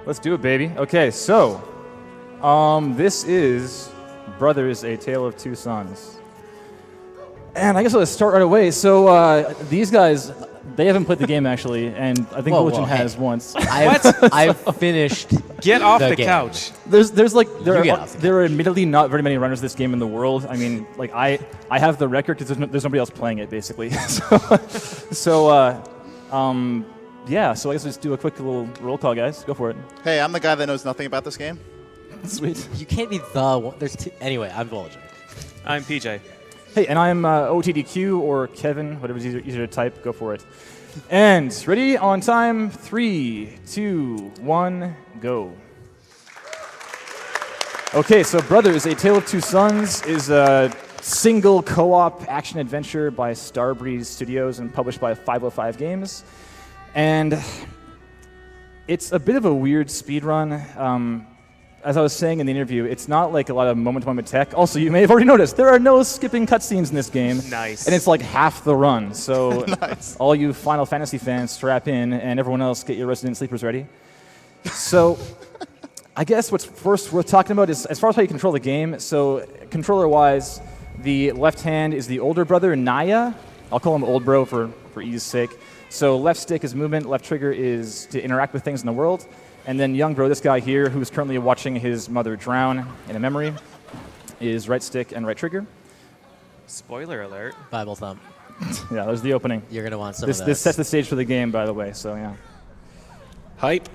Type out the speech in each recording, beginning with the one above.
Let's do it, baby. Okay, so this is Brothers: A Tale of Two Sons. And I guess let's start right away. So these guys, they haven't played the game actually, and I think Bulletin has once. I've finished. Get off the game. couch. There are admittedly not very many runners of this game in the world. I mean, like I have the record because there's nobody else playing it basically. Yeah. So I guess let's do a quick little roll call, guys. Go for it. Hey, I'm the guy that knows nothing about this game. Sweet. You can't be the one. There's two. Anyway, I'm Bulletin. I'm PJ. Hey, and I'm OTDQ or Kevin, whatever's easier to type. Go for it. And ready on time. 3, 2, 1, go. Okay, so Brothers: A Tale of Two Sons is a single co-op action adventure by Starbreeze Studios and published by 505 Games. And it's a bit of a weird speedrun. As I was saying in the interview, it's not like a lot of moment-to-moment tech. Also, you may have already noticed, there are no skipping cutscenes in this game. Nice. And it's like half the run. So Nice. all you Final Fantasy fans, strap in, and everyone else, get your Resident Sleepers ready. So I guess what's first worth talking about is as far as how you control the game. So controller-wise, the left hand is the older brother, Naya. I'll call him Old Bro for ease's sake. So left stick is movement, left trigger is to interact with things in the world. And then young bro, this guy here, who's currently watching his mother drown in a memory, is right stick and right trigger. Spoiler alert. Bible thumb. Yeah, there's the opening. You're gonna want some This of those. sets the stage for the game, by the way, so yeah. Hype.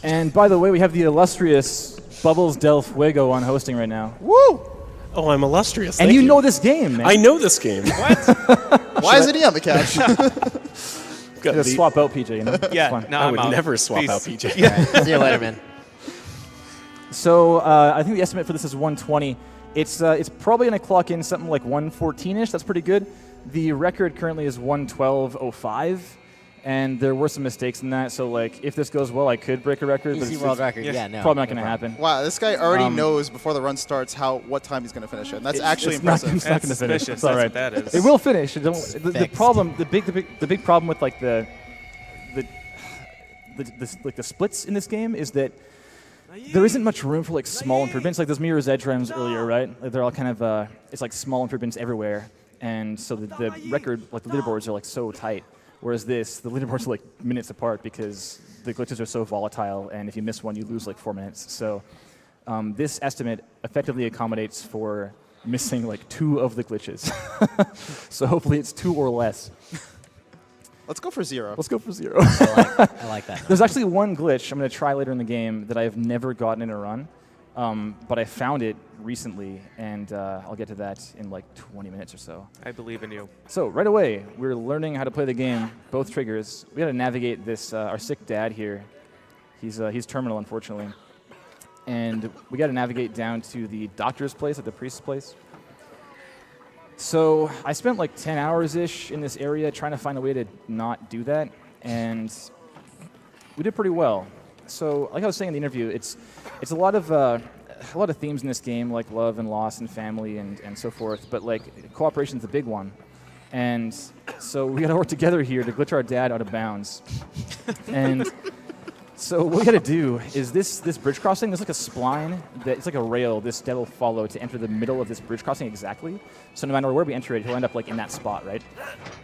And by the way, we have the illustrious Bubbles Del Fuego on hosting right now. Woo! Oh, I'm illustrious. And Thank you know this game, man. I know this game. Why isn't he on the couch? Got You gotta the- swap out PJ, you know? It's Yeah, fun. no, I I'm would out. never swap Peace. out PJ. See you later, man. So I think the estimate for this is 120. It's probably going to clock in something like 114-ish. That's pretty good. The record currently is 112.05, and there were some mistakes in that. So like, if this goes well, I could break a record. But Easy it's world record. yeah, Yeah, no. probably not going no to problem. happen. Wow, this guy already knows before the run starts what time he's going to finish it. And that's actually it's not, impressive. it's not going to That's finish. suspicious. It's all right. That's what that is. It will finish. The Fixed. problem, the big problem with like the splits in this game is that there isn't much room for like small improvements. Like those Mirror's Edge runs earlier, right? Like, they're all kind of it's like small improvements everywhere, and so the record, like the leaderboards, are like so tight. Whereas the leaderboards are like minutes apart because the glitches are so volatile, and if you miss one, you lose like 4 minutes. So this estimate effectively accommodates for missing like 2 of the glitches. So hopefully it's 2 or less. Let's go for 0. Let's go for 0. I like that. There's actually one glitch I'm going to try later in the game that I've never gotten in a run, but I found it recently, and I'll get to that in like 20 minutes or so. I believe in you. So right away, we're learning how to play the game, both triggers. We got to navigate this. Our sick dad here, he's terminal, unfortunately, and we got to navigate down to the doctor's place, at the priest's place. So I spent like 10 hours-ish in this area trying to find a way to not do that, and we did pretty well. So like I was saying in the interview, it's a lot of themes in this game, like love and loss and family and so forth, but like cooperation's a big one. And so we got to work together here to glitch our dad out of bounds. And so what we got to do is this bridge crossing, there's like a spline, it's like a rail this dad will follow to enter the middle of this bridge crossing exactly. So no matter where we enter it, he'll end up like in that spot, right?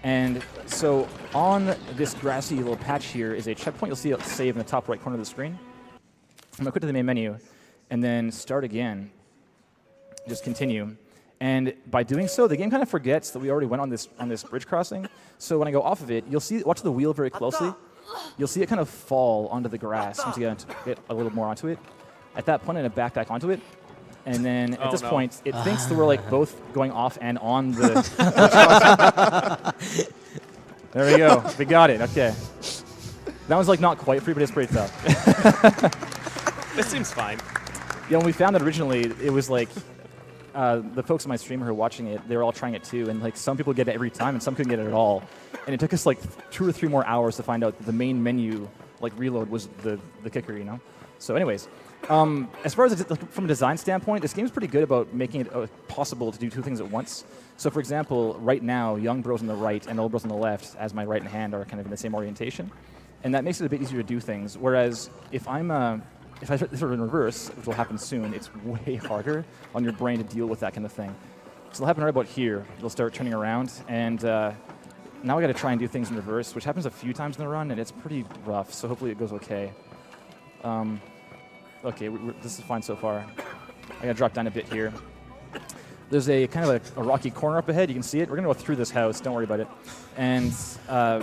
And so on this grassy little patch here is a checkpoint. You'll see it save in the top right corner of the screen. I'm gonna quit to the main menu and then start again. Just continue. And by doing so, the game kind of forgets that we already went on this bridge crossing. So when I go off of it, you'll see, watch the wheel very closely. You'll see it kind of fall onto the grass once you get a little more onto it. At that point, I'm going to back onto it. And then at this point, it thinks that we're like both going off and on the... There we go. We got it. Okay. That was like not quite free, but it's pretty tough. This seems fine. Yeah, when we found it originally, it was like the folks on my stream who were watching it, they were all trying it too, and like some people get it every time and some couldn't get it at all. And it took us like 2 or 3 more hours to find out that the main menu, like reload, was the kicker, you know? So anyways, as far as from a design standpoint, this game's pretty good about making it possible to do 2 things at once. So for example, right now, young bros on the right and old bros on the left, as my right and hand are kind of in the same orientation. and that makes it a bit easier to do things. Whereas if if I sort of in reverse, which will happen soon, it's way harder on your brain to deal with that kind of thing. So it'll happen right about here. It'll start turning around, and now I got to try and do things in reverse, which happens a few times in the run, and it's pretty rough. So hopefully it goes okay. Okay, this is fine so far. I got to drop down a bit here. There's a kind of a rocky corner up ahead. You can see it. We're going to go through this house. Don't worry about it. And we're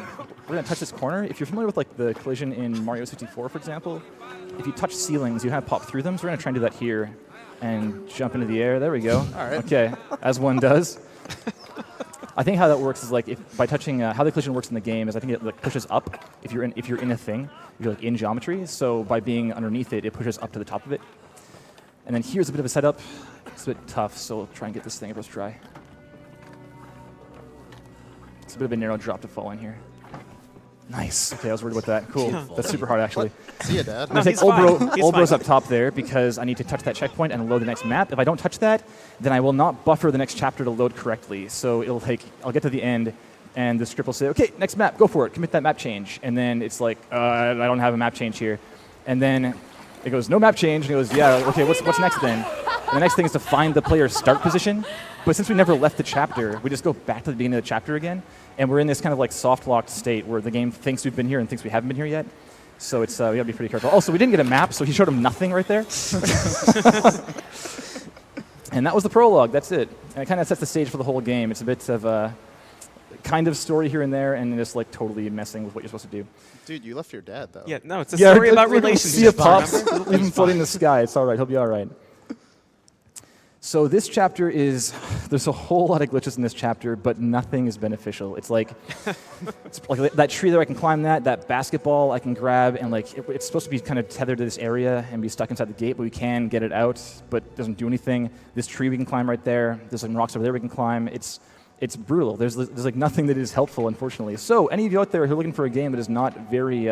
going to touch this corner. If you're familiar with like the collision in Mario 64, for example, if you touch ceilings, you kind of pop through them. So we're going to try and do that here and jump into the air. There we go. All right. Okay, as one does. I think how that works is like by touching how the collision works in the game is I think it like pushes up if you're in a thing, if you're like in geometry. So by being underneath it, it pushes up to the top of it. And then here's a bit of a setup. It's a bit tough, so we'll try and get this thing first try. It's a bit of a narrow drop to fall in here. Nice. Okay, I was worried about that. Cool. That's super hard, actually. See ya, Dad. I'm going to take he's fine. He's Olbro's fine. up top there because I need to touch that checkpoint and load the next map. If I don't touch that, then I will not buffer the next chapter to load correctly. So I'll get to the end, and the script will say, okay, next map, go for it. Commit that map change. And then it's like, I don't have a map change here. And then it goes, no map change. And it goes, yeah, okay, what's next then? And the next thing is to find the player's start position. But since we never left the chapter, we just go back to the beginning of the chapter again. And we're in this kind of like soft-locked state where the game thinks we've been here and thinks we haven't been here yet. So it's we got to be pretty careful. Also, we didn't get a map, so he showed him nothing right there. And that was the prologue. That's it. And it kind of sets the stage for the whole game. It's a bit of a kind of story here and there, and just like totally messing with what you're supposed to do. Dude, you left your dad, though. Yeah, no, it's a story about relationships. See a pops, remember? leave him floating in the sky. It's all right. He'll be all right. So this chapter there's a whole lot of glitches in this chapter, but nothing is beneficial. It's like that tree there, I can climb that basketball I can grab, and like it's supposed to be kind of tethered to this area and be stuck inside the gate, but we can get it out, but it doesn't do anything. This tree we can climb right there. There's like rocks over there we can climb. It's brutal. There's like nothing that is helpful, unfortunately. So any of you out there who are looking for a game that is not very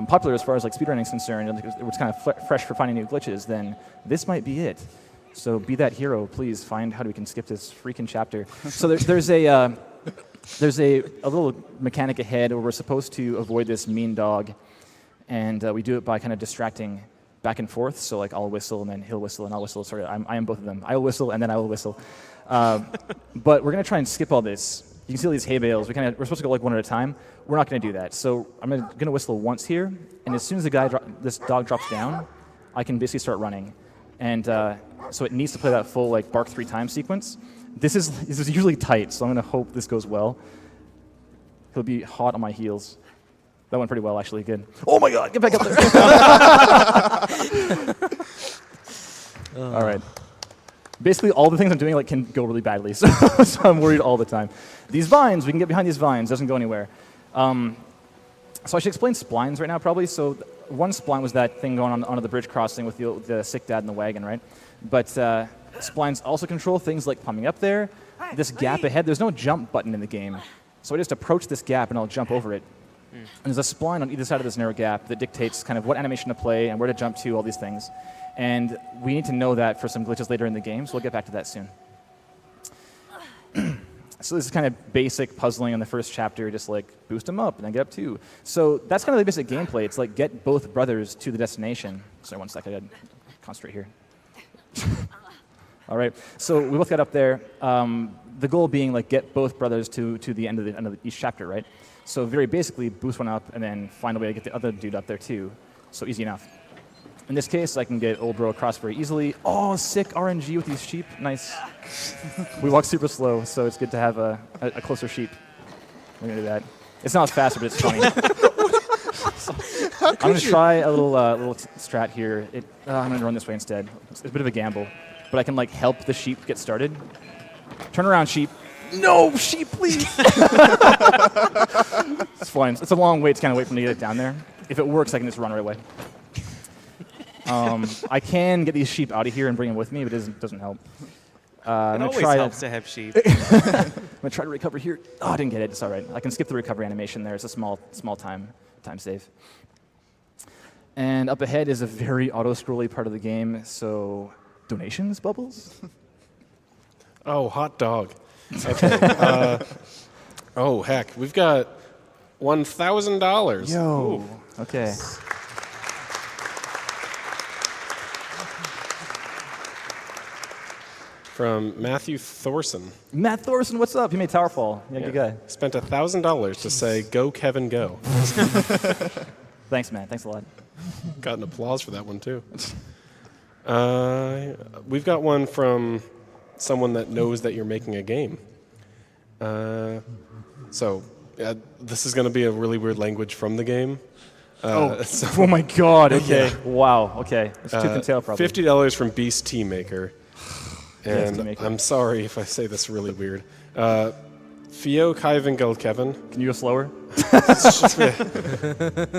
popular as far as like speedrunning is concerned, and it's kind of fresh for finding new glitches, then this might be it. So be that hero, please find how we can skip this freaking chapter. So there's a little mechanic ahead where we're supposed to avoid this mean dog, and we do it by kind of distracting back and forth. So like I'll whistle and then he'll whistle and I'll whistle. Sorry, I am both of them. I'll whistle and then I will whistle. But we're gonna try and skip all this. You can see all these hay bales. We're supposed to go like one at a time. We're not going to do that. So I'm going to whistle once here, and as soon as this dog drops down, I can basically start running. And so it needs to play that full like bark 3 times sequence. This is usually tight, so I'm going to hope this goes well. He'll be hot on my heels. That went pretty well, actually. Good. Oh my God! Get back up there. All right. Basically, all the things I'm doing like can go really badly, so I'm worried all the time. These vines, we can get behind these vines. Doesn't go anywhere. So I should explain splines right now, probably. So one spline was that thing going on onto the bridge crossing with the sick dad in the wagon, right? But splines also control things like climbing up there. This gap ahead, there's no jump button in the game. So I just approach this gap and I'll jump over it. And there's a spline on either side of this narrow gap that dictates kind of what animation to play and where to jump to, all these things. And we need to know that for some glitches later in the game, so we'll get back to that soon. So this is kind of basic puzzling in the first chapter, just like boost them up and then get up 2. So that's kind of the basic gameplay. It's like get both brothers to the destination. Sorry, one sec, I gotta concentrate here. All right, so we both got up there. The goal being like get both brothers to the end of each chapter, right? So very basically, boost one up and then find a way to get the other dude up there too. So easy enough. In this case, I can get Olbro across very easily. Oh, sick RNG with these sheep. Nice. We walk super slow, so it's good to have a closer sheep. We're going to do that. It's not as fast, but it's funny. I'm going to try a little strat here. I'm going to run this way instead. It's a bit of a gamble. But I can like help the sheep get started. Turn around, sheep. No, sheep, please. It's fine. It's a long wait to kind of wait for me to get it down there. If it works, I can just run right away. I can get these sheep out of here and bring them with me, but it doesn't help. It always helps to have sheep. I'm gonna try to recover here. Oh, I didn't get it. It's all right. I can skip the recovery animation there. It's a small time save. And up ahead is a very auto-scrolly part of the game. So donations, Bubbles? Oh, hot dog. Okay. Oh, heck. We've got $1,000. Yo. Okay. From Matthew Thorson. Matt Thorson, what's up? He made Towerfall. Yeah, good guy. Spent $1,000 to say, "Go Kevin, go." Thanks, man. Thanks a lot. Got an applause for that one too. We've got one from someone that knows that you're making a game. So this is going to be a really weird language from the game. Oh my God. Okay. Wow. Okay. It's tooth and tail, probably. $50 from Beast Teammaker. Yes, And Teammaker. I'm sorry if I say this really weird. Theo Kaivingal Kevin. Can you go slower?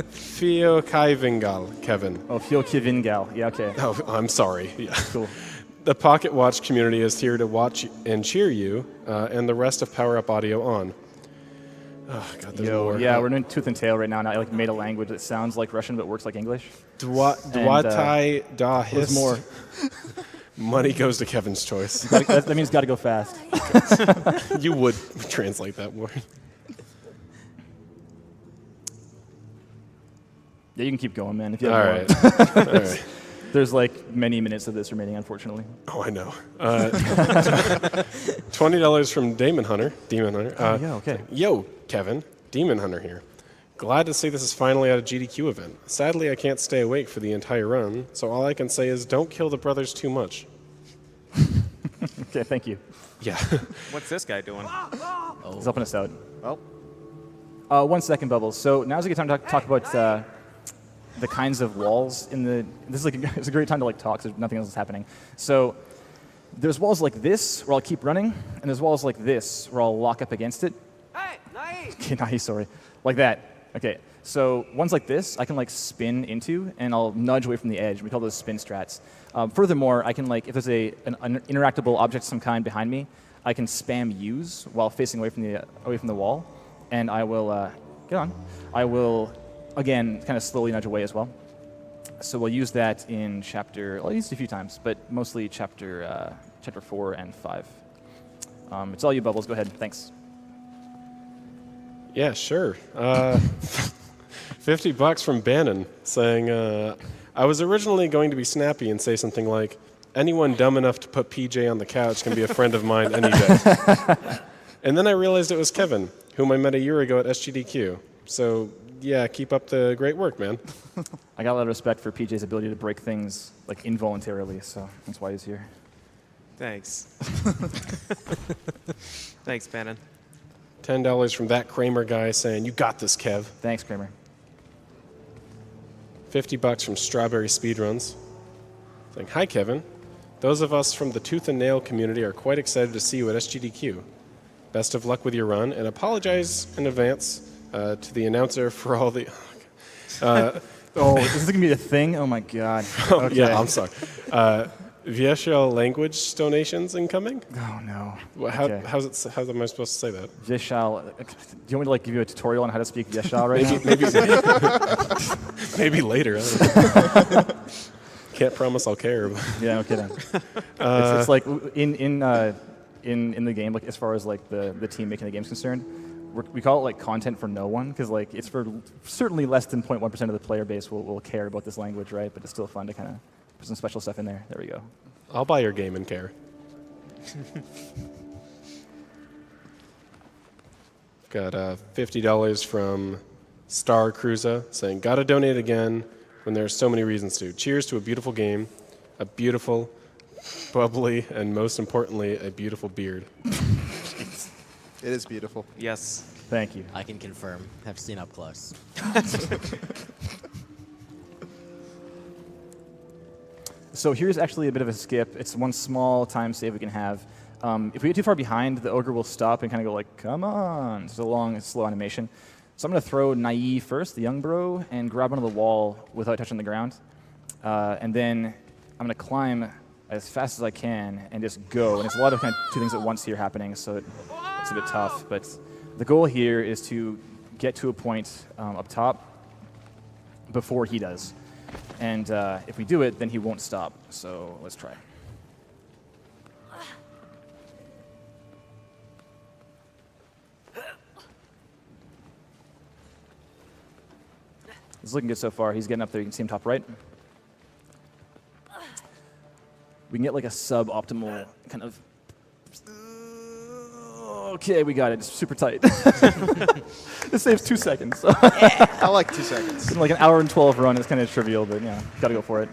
Theo Kaivingal Kevin. Oh, Fio Kivingal. Yeah. Okay. Oh, I'm sorry. Yeah. Cool. The Pocket Watch community is here to watch and cheer you, and the rest of Power Up Audio on. Oh, God, there's Yo, more. yeah, we're doing tooth and tail right now, and I like made a language that sounds like Russian but works like English. Dwatai da There's his. more. Money goes to Kevin's choice. That means it's got to go fast. You would translate that word. Yeah, you can keep going, man. If you All have right. more. All right. There's like many minutes of this remaining, unfortunately. Oh, I know. $20 from Demon Hunter. Yeah, okay. Yo, Kevin. Demon Hunter here. Glad to see this is finally at a GDQ event. Sadly, I can't stay awake for the entire run, so all I can say is don't kill the brothers too much. Okay, thank you. Yeah. What's this guy doing? He's helping us out. Well, 1 second, Bubbles. So now's a good time to talk about the kinds of walls in the. This is like it's a great time to like talk. So nothing else is happening. So there's walls like this where I'll keep running, and there's walls like this where I'll lock up against it. Hey, nice. Okay, nice. Sorry, like that. Okay. So ones like this, I can like spin into, and I'll nudge away from the edge. We call those spin strats. Furthermore, I can like if there's an interactable object of some kind behind me, I can spam use while facing away from the wall, and I will get on. I will again kind of slowly nudge away as well. So we'll use that in chapter. I'll use it a few times, but mostly chapter 4 and 5. It's all you, Bubbles. Go ahead. Thanks. Yeah, sure. $50 from Bannon saying, I was originally going to be snappy and say something like, anyone dumb enough to put PJ on the couch can be a friend of mine any day. And then I realized it was Kevin, whom I met a year ago at SGDQ. So, yeah, keep up the great work, man. I got a lot of respect for PJ's ability to break things like involuntarily, so that's why he's here. Thanks. Thanks, Bannon. $10 from that Kramer guy saying, you got this, Kev. Thanks, Kramer. $50 from Strawberry Speedruns saying, hi, Kevin. Those of us from the Tooth and Nail community are quite excited to see you at SGDQ. Best of luck with your run, and apologize in advance to the announcer for all the... Oh, is this gonna be the thing? Oh my God. Okay. Yeah, I'm sorry. VSL language donations incoming? Oh no. How Okay. am I supposed to say that? Vishal, do you want me to like give you a tutorial on how to speak Vishal right now? Maybe later. I don't know. Can't promise I'll care. But Yeah, no kidding. It's like in the game, like as far as like the team making the game's concerned, we call it like content for no one because like it's for certainly less than 0.1% of the player base will care about this language, right? But it's still fun to kind of put some special stuff in there. There we go. I'll buy your game and care. Got $50 from Star Cruiser saying, gotta donate again when there's so many reasons to. Cheers to a beautiful game, a beautiful, bubbly, and most importantly, a beautiful beard. it is beautiful. Yes. Thank you. I can confirm. Have seen up close. So here's actually a bit of a skip. It's one small time save we can have. If we get too far behind, the ogre will stop and kind of go like, come on. It's a long, slow animation. So I'm going to throw Naive first, the young bro, and grab onto the wall without touching the ground. And then I'm going to climb as fast as I can and just go. And it's a lot of kind of two things at once here happening, so it's a bit tough. But the goal here is to get to a point up top before he does. And if we do it, then he won't stop. So let's try. It's looking good so far. He's getting up there. You can see him top right. We can get like a suboptimal kind of. Okay, we got it. It's super tight. This saves 2 seconds. So. I like 2 seconds. Like an hour and 12 run is kind of trivial, but yeah, gotta go for it.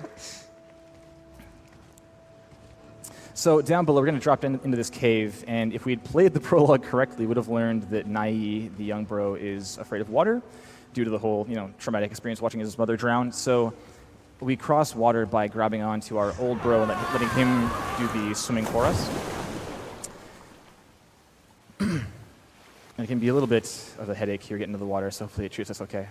So down below, we're going to drop into this cave, and if we had played the prologue correctly, we would have learned that Nai, the young bro, is afraid of water due to the whole, traumatic experience watching his mother drown. So we cross water by grabbing onto our old bro and letting him do the swimming for us. And it can be a little bit of a headache here getting into the water, so hopefully it treats us okay.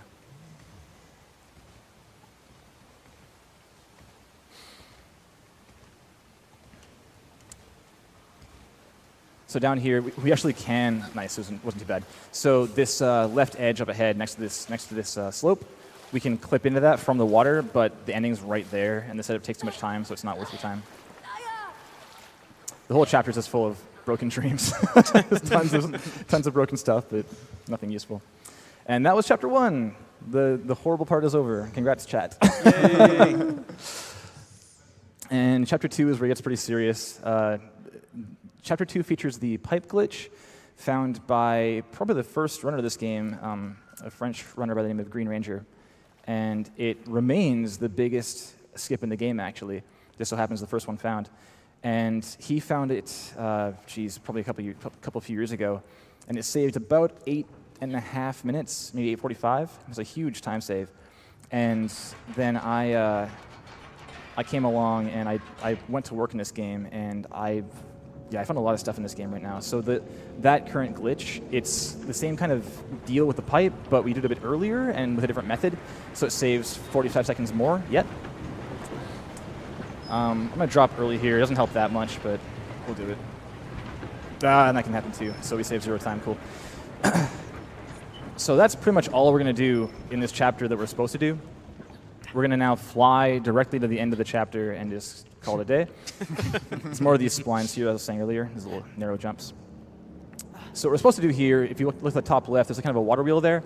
So down here, we actually can. Nice, it wasn't too bad. So this left edge up ahead, next to this slope, we can clip into that from the water, but the ending's right there, and the setup takes too much time, so it's not worth your time. The whole chapter is just full of broken dreams. tons of broken stuff, but nothing useful. And that was chapter 1. The horrible part is over. Congrats, chat. Yay. And chapter 2 is where it gets pretty serious. Chapter 2 features the pipe glitch found by probably the first runner of this game, a French runner by the name of Green Ranger. And it remains the biggest skip in the game, actually. This so happens the first one found. And he found it, probably a few years ago. And it saved about 8.5 minutes, maybe 8:45. It was a huge time save. And then I came along and I went to work in this game, and I found a lot of stuff in this game right now. So that current glitch, it's the same kind of deal with the pipe, but we did it a bit earlier and with a different method, so it saves 45 seconds more yet. I'm going to drop early here. It doesn't help that much, but we'll do it. And that can happen too, so we save 0 time. Cool. So that's pretty much all we're going to do in this chapter that we're supposed to do. We're going to now fly directly to the end of the chapter and just call it a day. It's more of these splines here, as I was saying earlier, these little narrow jumps. So what we're supposed to do here, if you look at the top left, there's a kind of a water wheel there.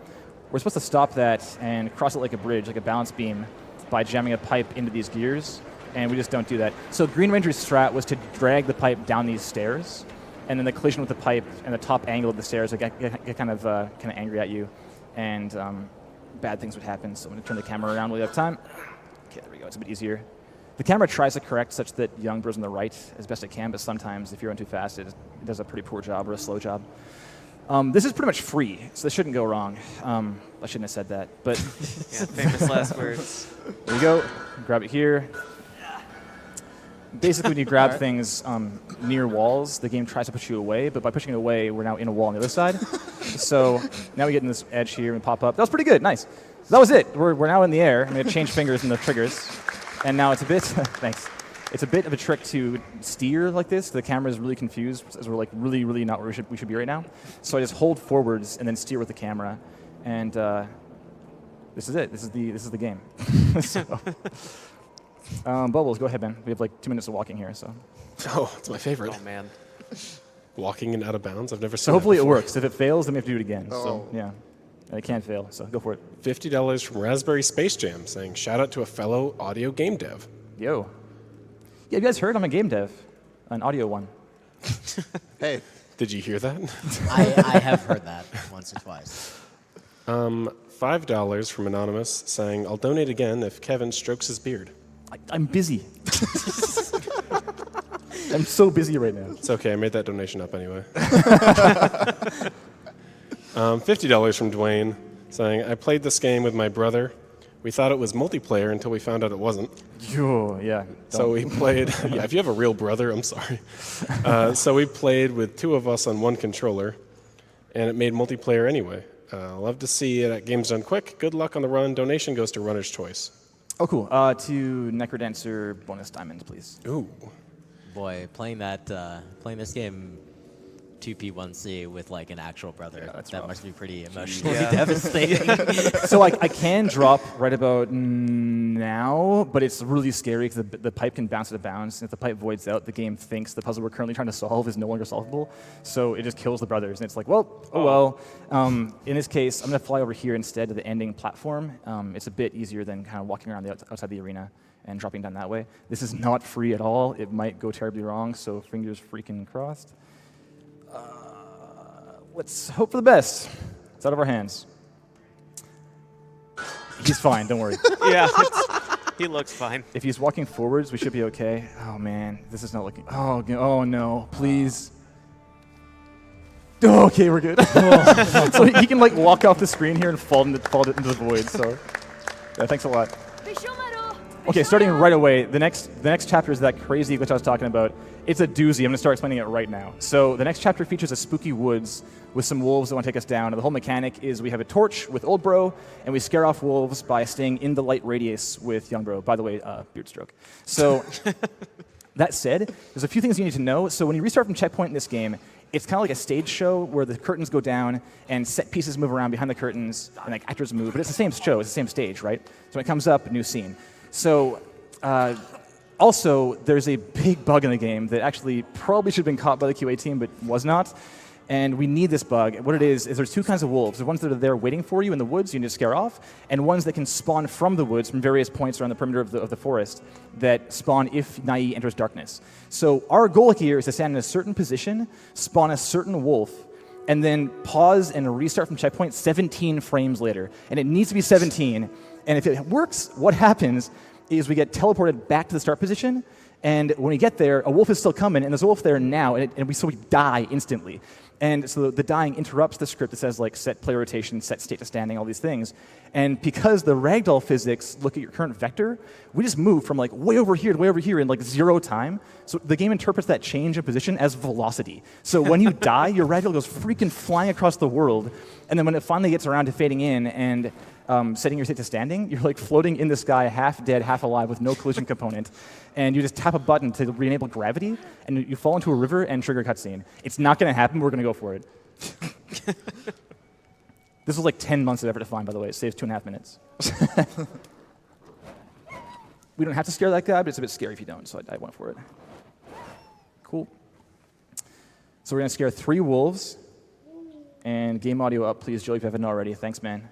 We're supposed to stop that and cross it like a bridge, like a balance beam, by jamming a pipe into these gears, and we just don't do that. So Green Ranger's strat was to drag the pipe down these stairs, and then the collision with the pipe and the top angle of the stairs would get kind of angry at you, and bad things would happen. So I'm going to turn the camera around while we have time. Okay, there we go. It's a bit easier. The camera tries to correct such that young bro's on the right as best it can, but sometimes if you're running too fast, it does a pretty poor job or a slow job. This is pretty much free, so this shouldn't go wrong. I shouldn't have said that, but Yeah, famous last words. there you go. Grab it here. Basically, when you grab things near walls, the game tries to push you away, but by pushing it away, we're now in a wall on the other side. So now we get in this edge here and pop up. That was pretty good. Nice. So that was it. We're now in the air. I'm going to change fingers in the triggers. And now it's a bit, thanks. It's a bit of a trick to steer like this. The camera is really confused as we're like really, really not where we should be right now. So I just hold forwards and then steer with the camera. And this is it. This is the game. So, Bubbles, go ahead, man. We have like 2 minutes of walking here. So it's my favorite. Oh, man. Walking and out of bounds. I've never seen So that hopefully it before. works. If it fails, then we have to do it again. Oh. So yeah, and it can't fail. So go for it. $50 from Raspberry Space Jam saying, shout out to a fellow audio game dev. Yo. Yeah, you guys heard I'm a game dev, an audio one. Hey, Did you hear that? I have heard that once or twice. $5 from Anonymous saying, I'll donate again if Kevin strokes his beard. I'm busy. I'm so busy right now. It's okay, I made that donation up anyway. $50 from Dwayne saying, I played this game with my brother. We thought it was multiplayer until we found out it wasn't. Yo, yeah. So we played, yeah, if you have a real brother, I'm sorry. So we played with 2 of us on 1 controller, and it made multiplayer anyway. Love to see it at Games Done Quick. Good luck on the run. Donation goes to Runner's Choice. Oh, cool. To Necrodancer bonus diamond, please. Ooh. Boy, playing this game 2P1C with like an actual brother. that's That rough. must be pretty emotionally Yeah. devastating. So I can drop right about now, but it's really scary because the pipe can bounce out of bounds. And if the pipe voids out, the game thinks the puzzle we're currently trying to solve is no longer solvable. So it just kills the brothers. And it's like, well, oh well. In this case, I'm going to fly over here instead to the ending platform. It's a bit easier than kind of walking around the outside the arena and dropping down that way. This is not free at all. It might go terribly wrong, so fingers freaking crossed. Let's hope for the best. It's out of our hands. He's fine, don't worry. Yeah, he looks fine. If he's walking forwards, we should be okay. Oh man, this is not looking. Oh no, please. Oh, okay, we're good. So he can like walk off the screen here and fall into the void. So, yeah, thanks a lot. Okay, starting right away, the next chapter is that crazy glitch I was talking about. It's a doozy. I'm going to start explaining it right now. So the next chapter features a spooky woods with some wolves that want to take us down. And the whole mechanic is we have a torch with Old Bro, and we scare off wolves by staying in the light radius with Young Bro. By the way, beard stroke. So that said, there's a few things you need to know. So when you restart from checkpoint in this game, it's kind of like a stage show where the curtains go down and set pieces move around behind the curtains and like actors move. But it's the same show. It's the same stage, right? So when it comes up, new scene. So also, there's a big bug in the game that actually probably should have been caught by the QA team, but was not. And we need this bug. What it is there's two kinds of wolves. There's ones that are there waiting for you in the woods, you need to scare off, and ones that can spawn from the woods from various points around the perimeter of the forest that spawn if Nai enters darkness. So our goal here is to stand in a certain position, spawn a certain wolf, and then pause and restart from checkpoint 17 frames later. And it needs to be 17. And if it works, what happens is we get teleported back to the start position, and when we get there, a wolf is still coming, and there's a wolf there now, so we die instantly. And so the dying interrupts the script that says, like, set play rotation, set state to standing, all these things. And because the ragdoll physics look at your current vector, we just move from, like, way over here to way over here in, like, 0 time. So the game interprets that change of position as velocity. So when you die, your ragdoll goes freaking flying across the world, and then when it finally gets around to fading in and setting your state to standing, you're like floating in the sky, half dead, half alive, with no collision component, and you just tap a button to re-enable gravity, and you fall into a river and trigger a cutscene. It's not going to happen. We're going to go for it. This was like 10 months of effort to find, by the way. It saves 2.5 minutes. We don't have to scare that guy, but it's a bit scary if you don't, so I went for it. Cool. So we're going to scare 3 wolves, and game audio up, please, Joey, if you haven't already. Thanks, man.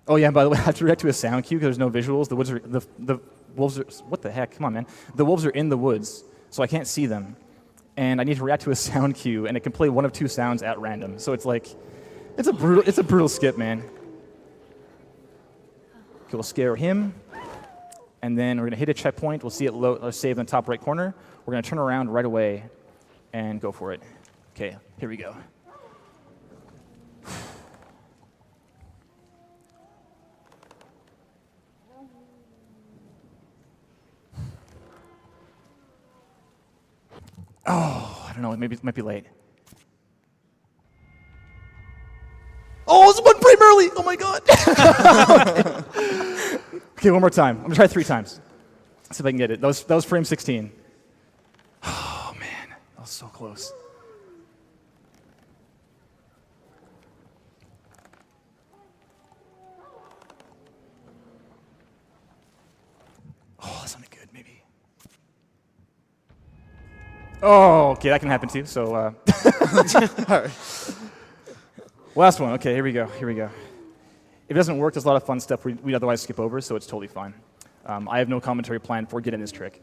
Oh yeah, by the way, I have to react to a sound cue because there's no visuals. The wolves are, what the heck? Come on, man. The wolves are in the woods, so I can't see them. And I need to react to a sound cue, and it can play one of 2 sounds at random. So it's like, it's a brutal skip, man. Okay, we'll scare him, and then we're gonna hit a checkpoint. We'll see it save in the top right corner. We're gonna turn around right away and go for it. Okay, here we go. Oh, I don't know. Maybe it might be late. Oh, it's 1 frame early. Oh my god. Okay, one more time. I'm gonna try 3 times. See if I can get it. That was frame 16. Oh man, that was so close. Oh, that sounded good. Maybe. Oh, okay, that can happen too. So, All right. last one. Okay, here we go. If it doesn't work, there's a lot of fun stuff we'd otherwise skip over, so it's totally fine. I have no commentary planned for getting this trick.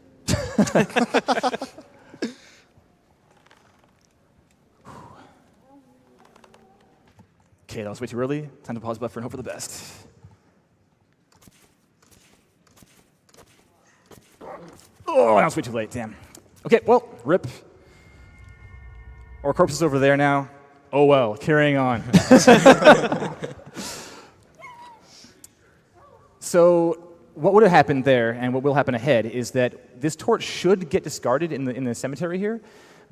Okay, that was way too early. Time to pause buffer and hope for the best. Oh, that was way too late. Damn. Okay, well, rip. Our corpse is over there now. Oh well, carrying on. So what would have happened there, and what will happen ahead, is that this torch should get discarded in the cemetery here,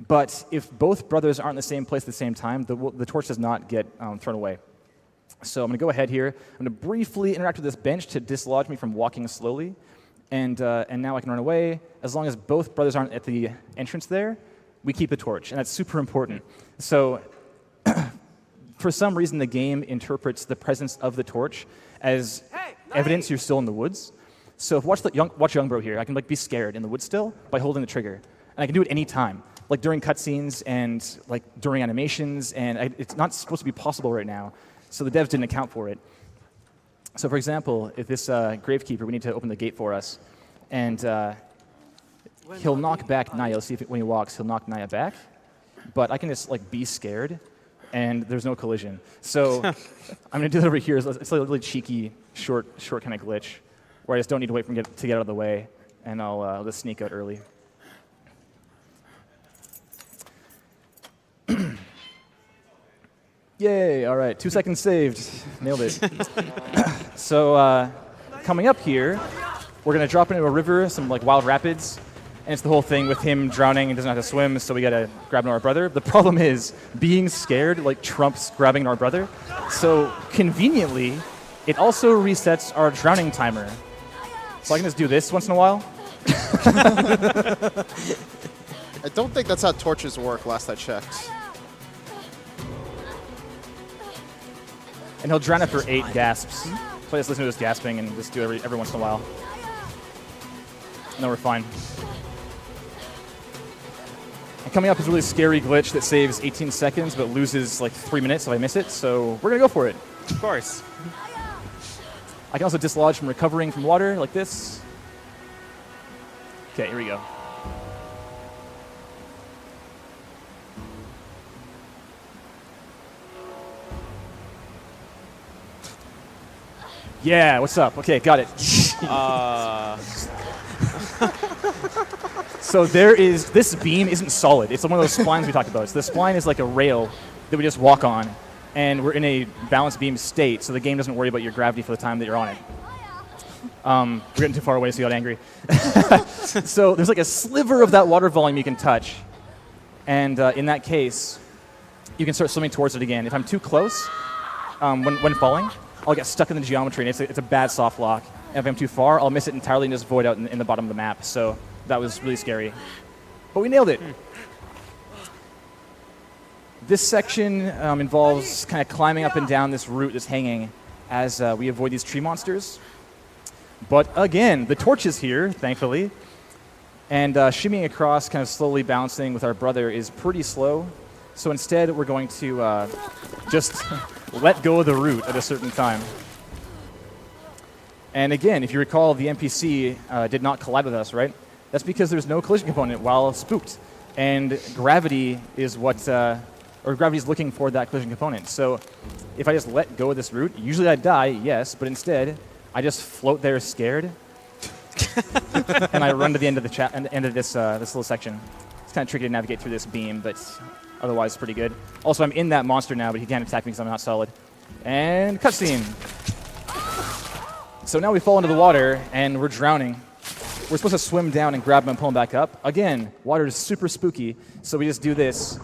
but if both brothers aren't in the same place at the same time, the torch does not get thrown away. So I'm going to go ahead here. I'm going to briefly interact with this bench to dislodge me from walking slowly, and now I can run away. As long as both brothers aren't at the entrance there, we keep the torch, and that's super important. So for some reason, the game interprets the presence of the torch as evidence you're still in the woods. So if watch young bro here, I can like be scared in the woods still by holding the trigger, and I can do it any time, like during cutscenes and like during animations, and it's not supposed to be possible right now, so the devs didn't account for it. So for example, if this Gravekeeper, we need to open the gate for us, and he'll knock back Naya. Let's see if when he walks, he'll knock Naya back, but I can just like be scared, and there's no collision. So I'm gonna do that over here. It's like a really cheeky, short kind of glitch, where I just don't need to wait for him to get out of the way, and I'll just sneak out early. Yay, all right, 2 seconds saved. Nailed it. So coming up here, we're gonna drop into a river, some like wild rapids, and it's the whole thing with him drowning and doesn't have to swim, so we gotta grab our brother. The problem is, being scared like trumps grabbing our brother. So conveniently, it also resets our drowning timer. So I can just do this once in a while. I don't think that's how torches work, last I checked. And he'll drown after 8 gasps. So I just listen to his gasping and just do every once in a while. No, we're fine. And coming up is a really scary glitch that saves 18 seconds but loses like 3 minutes if I miss it, so we're gonna go for it. Of course. I can also dislodge from recovering from water like this. Okay, here we go. Yeah, what's up? Okay, got it. So this beam isn't solid. It's one of those splines we talked about. So the spline is like a rail that we just walk on, and we're in a balanced beam state, so the game doesn't worry about your gravity for the time that you're on it. We're getting too far away, so you got angry. So there's like a sliver of that water volume you can touch, and in that case, you can start swimming towards it again. If I'm too close, when falling, I'll get stuck in the geometry, and it's a bad soft lock. And if I'm too far, I'll miss it entirely and just void out in the bottom of the map. So that was really scary. But we nailed it. This section involves kind of climbing up and down this route that's hanging as we avoid these tree monsters. But again, the torch is here, thankfully. And shimmying across, kind of slowly bouncing with our brother is pretty slow. So instead, we're going to just let go of the route at a certain time. And again, if you recall, the NPC did not collide with us, right? That's because there's no collision component while spooked. And gravity is gravity's looking for that collision component. So if I just let go of this route, usually I die, yes, but instead, I just float there scared. And I run to the end of this little section. It's kind of tricky to navigate through this beam, but otherwise it's pretty good. Also, I'm in that monster now, but he can't attack me because I'm not solid. And cutscene. So now we fall into the water, and we're drowning. We're supposed to swim down and grab him and pull him back up. Again, water is super spooky, so we just do this.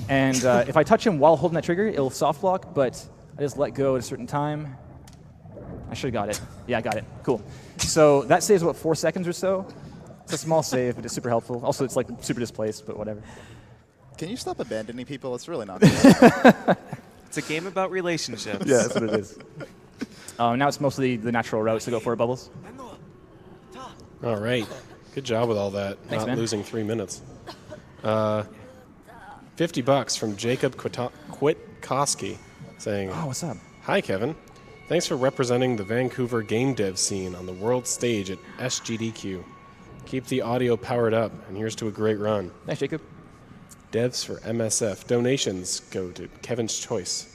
And if I touch him while holding that trigger, it'll soft lock, but I just let go at a certain time. I should have got it. Yeah, I got it. Cool. So that saves, what, 4 seconds or so? It's a small save, but it's super helpful. Also, it's like super displaced, but whatever. Can you stop abandoning people? It's really not good. It's a game about relationships. Yeah, that's what it is. Now it's mostly the natural routes to go for Bubbles. All right. Good job with all that. Thanks, Not man. losing 3 minutes. $50 from Jacob Kwiatkowski saying, Oh, what's up? Hi, Kevin. Thanks for representing the Vancouver game dev scene on the world stage at SGDQ. Keep the audio powered up, and here's to a great run. Thanks, Jacob. Devs for MSF. Donations go to Kevin's Choice.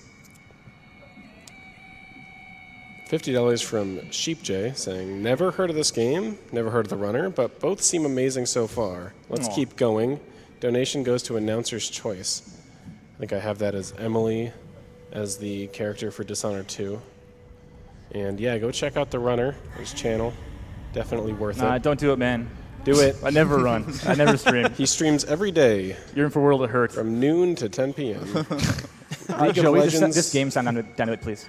$50 from SheepJ saying, never heard of this game, never heard of the runner, but both seem amazing so far. Let's Aw. keep going. Donation goes to Announcer's Choice. I think I have that as Emily as the character for Dishonored 2. And yeah, go check out the runner, his channel. Definitely worth Nah, it. don't do it, man. Do it. I never run. I never stream. He streams every day You're in for World of Hurt. from noon to 10 p.m. League of Joey, Legends. this game sound down to it, please.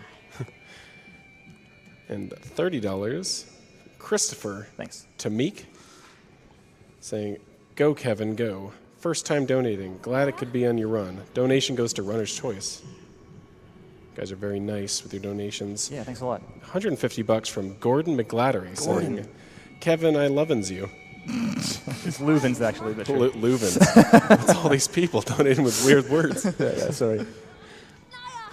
And $30, Christopher Thanks. Tamik, saying, go, Kevin, go. First time donating. Glad it could be on your run. Donation goes to Runner's Choice. You guys are very nice with your donations. Yeah, thanks a lot. $150 from Gordon McGlattery saying, Kevin, I lovins you. It's Luvens, actually. But sure. Luvins. It's all these people donating with weird words. Yeah, sorry.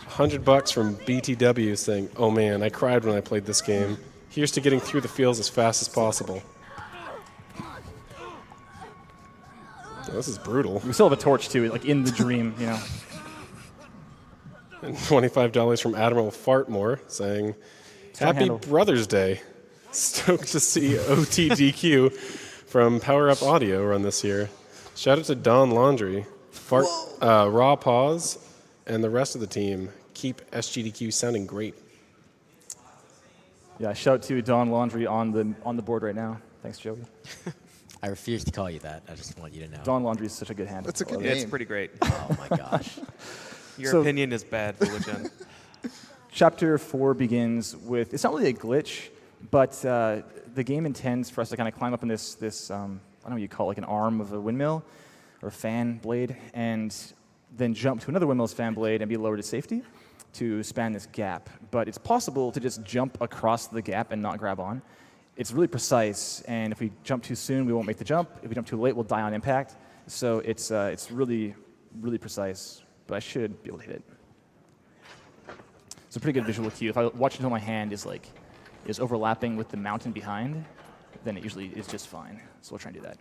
$100 from BTW saying, oh man, I cried when I played this game. Here's to getting through the fields as fast as possible. Oh, this is brutal. We still have a torch, too, like in the dream, you know. And $25 from Admiral Fartmore saying, Happy handle. Brothers Day. Stoked to see OTDQ from Power Up Audio run this year. Shout out to Don Laundry, Raw Paws, and the rest of the team. Keep SGDQ sounding great. Yeah, shout to Don Laundry on the board right now. Thanks, Joey. I refuse to call you that. I just want you to know. Don Laundry is such a good handle. That's a good Yeah, it's name. pretty great. Oh my gosh. Your So- opinion is bad, Voligen. Chapter 4 begins with, it's not really a glitch, but the game intends for us to kind of climb up in this I don't know what you call it, like an arm of a windmill or a fan blade, and then jump to another windmill's fan blade and be lowered to safety to span this gap. But it's possible to just jump across the gap and not grab on. It's really precise, and if we jump too soon, we won't make the jump. If we jump too late, we'll die on impact. So it's really, really precise, but I should be able to hit it. It's a pretty good visual cue. If I watch until my hand is overlapping with the mountain behind, then it usually is just fine. So we'll try and do that.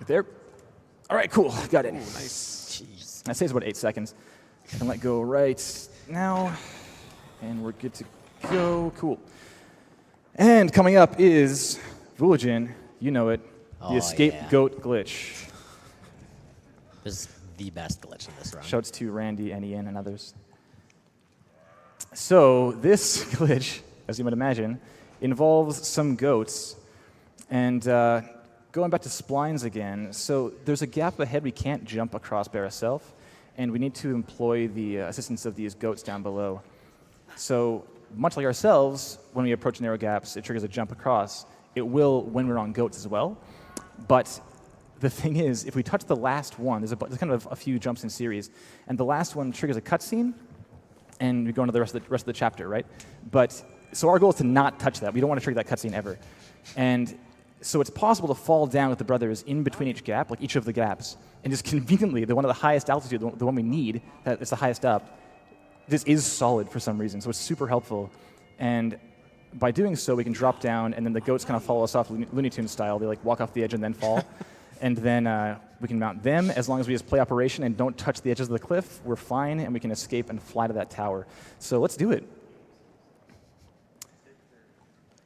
There. All right, cool. Got it. Nice. Jeez. That saves about 8 seconds. I can let go right now, and we're good to go. Cool. And coming up is Voligen. You know it. The Oh, escape yeah. goat glitch. This is the best glitch in this run. Shouts to Randy and Ian and others. So this glitch, as you might imagine, involves some goats. And going back to splines again, so there's a gap ahead we can't jump across by ourselves, and we need to employ the assistance of these goats down below. So much like ourselves, when we approach narrow gaps, it triggers a jump across. It will when we're on goats as well. But the thing is, if we touch the last one, there's kind of a few jumps in series, and the last one triggers a cutscene, and we go into the rest of the chapter, right? But so our goal is to not touch that. We don't want to trigger that cutscene ever. And so it's possible to fall down with the brothers in between each gap, like each of the gaps, and just conveniently, the one at the highest altitude, the one we need, that it's the highest up, this is solid for some reason, so it's super helpful. And by doing so, we can drop down, and then the goats kind of follow us off Looney Tunes style. They like walk off the edge and then fall. And then we can mount them. As long as we just play operation and don't touch the edges of the cliff, we're fine, and we can escape and fly to that tower. So let's do it.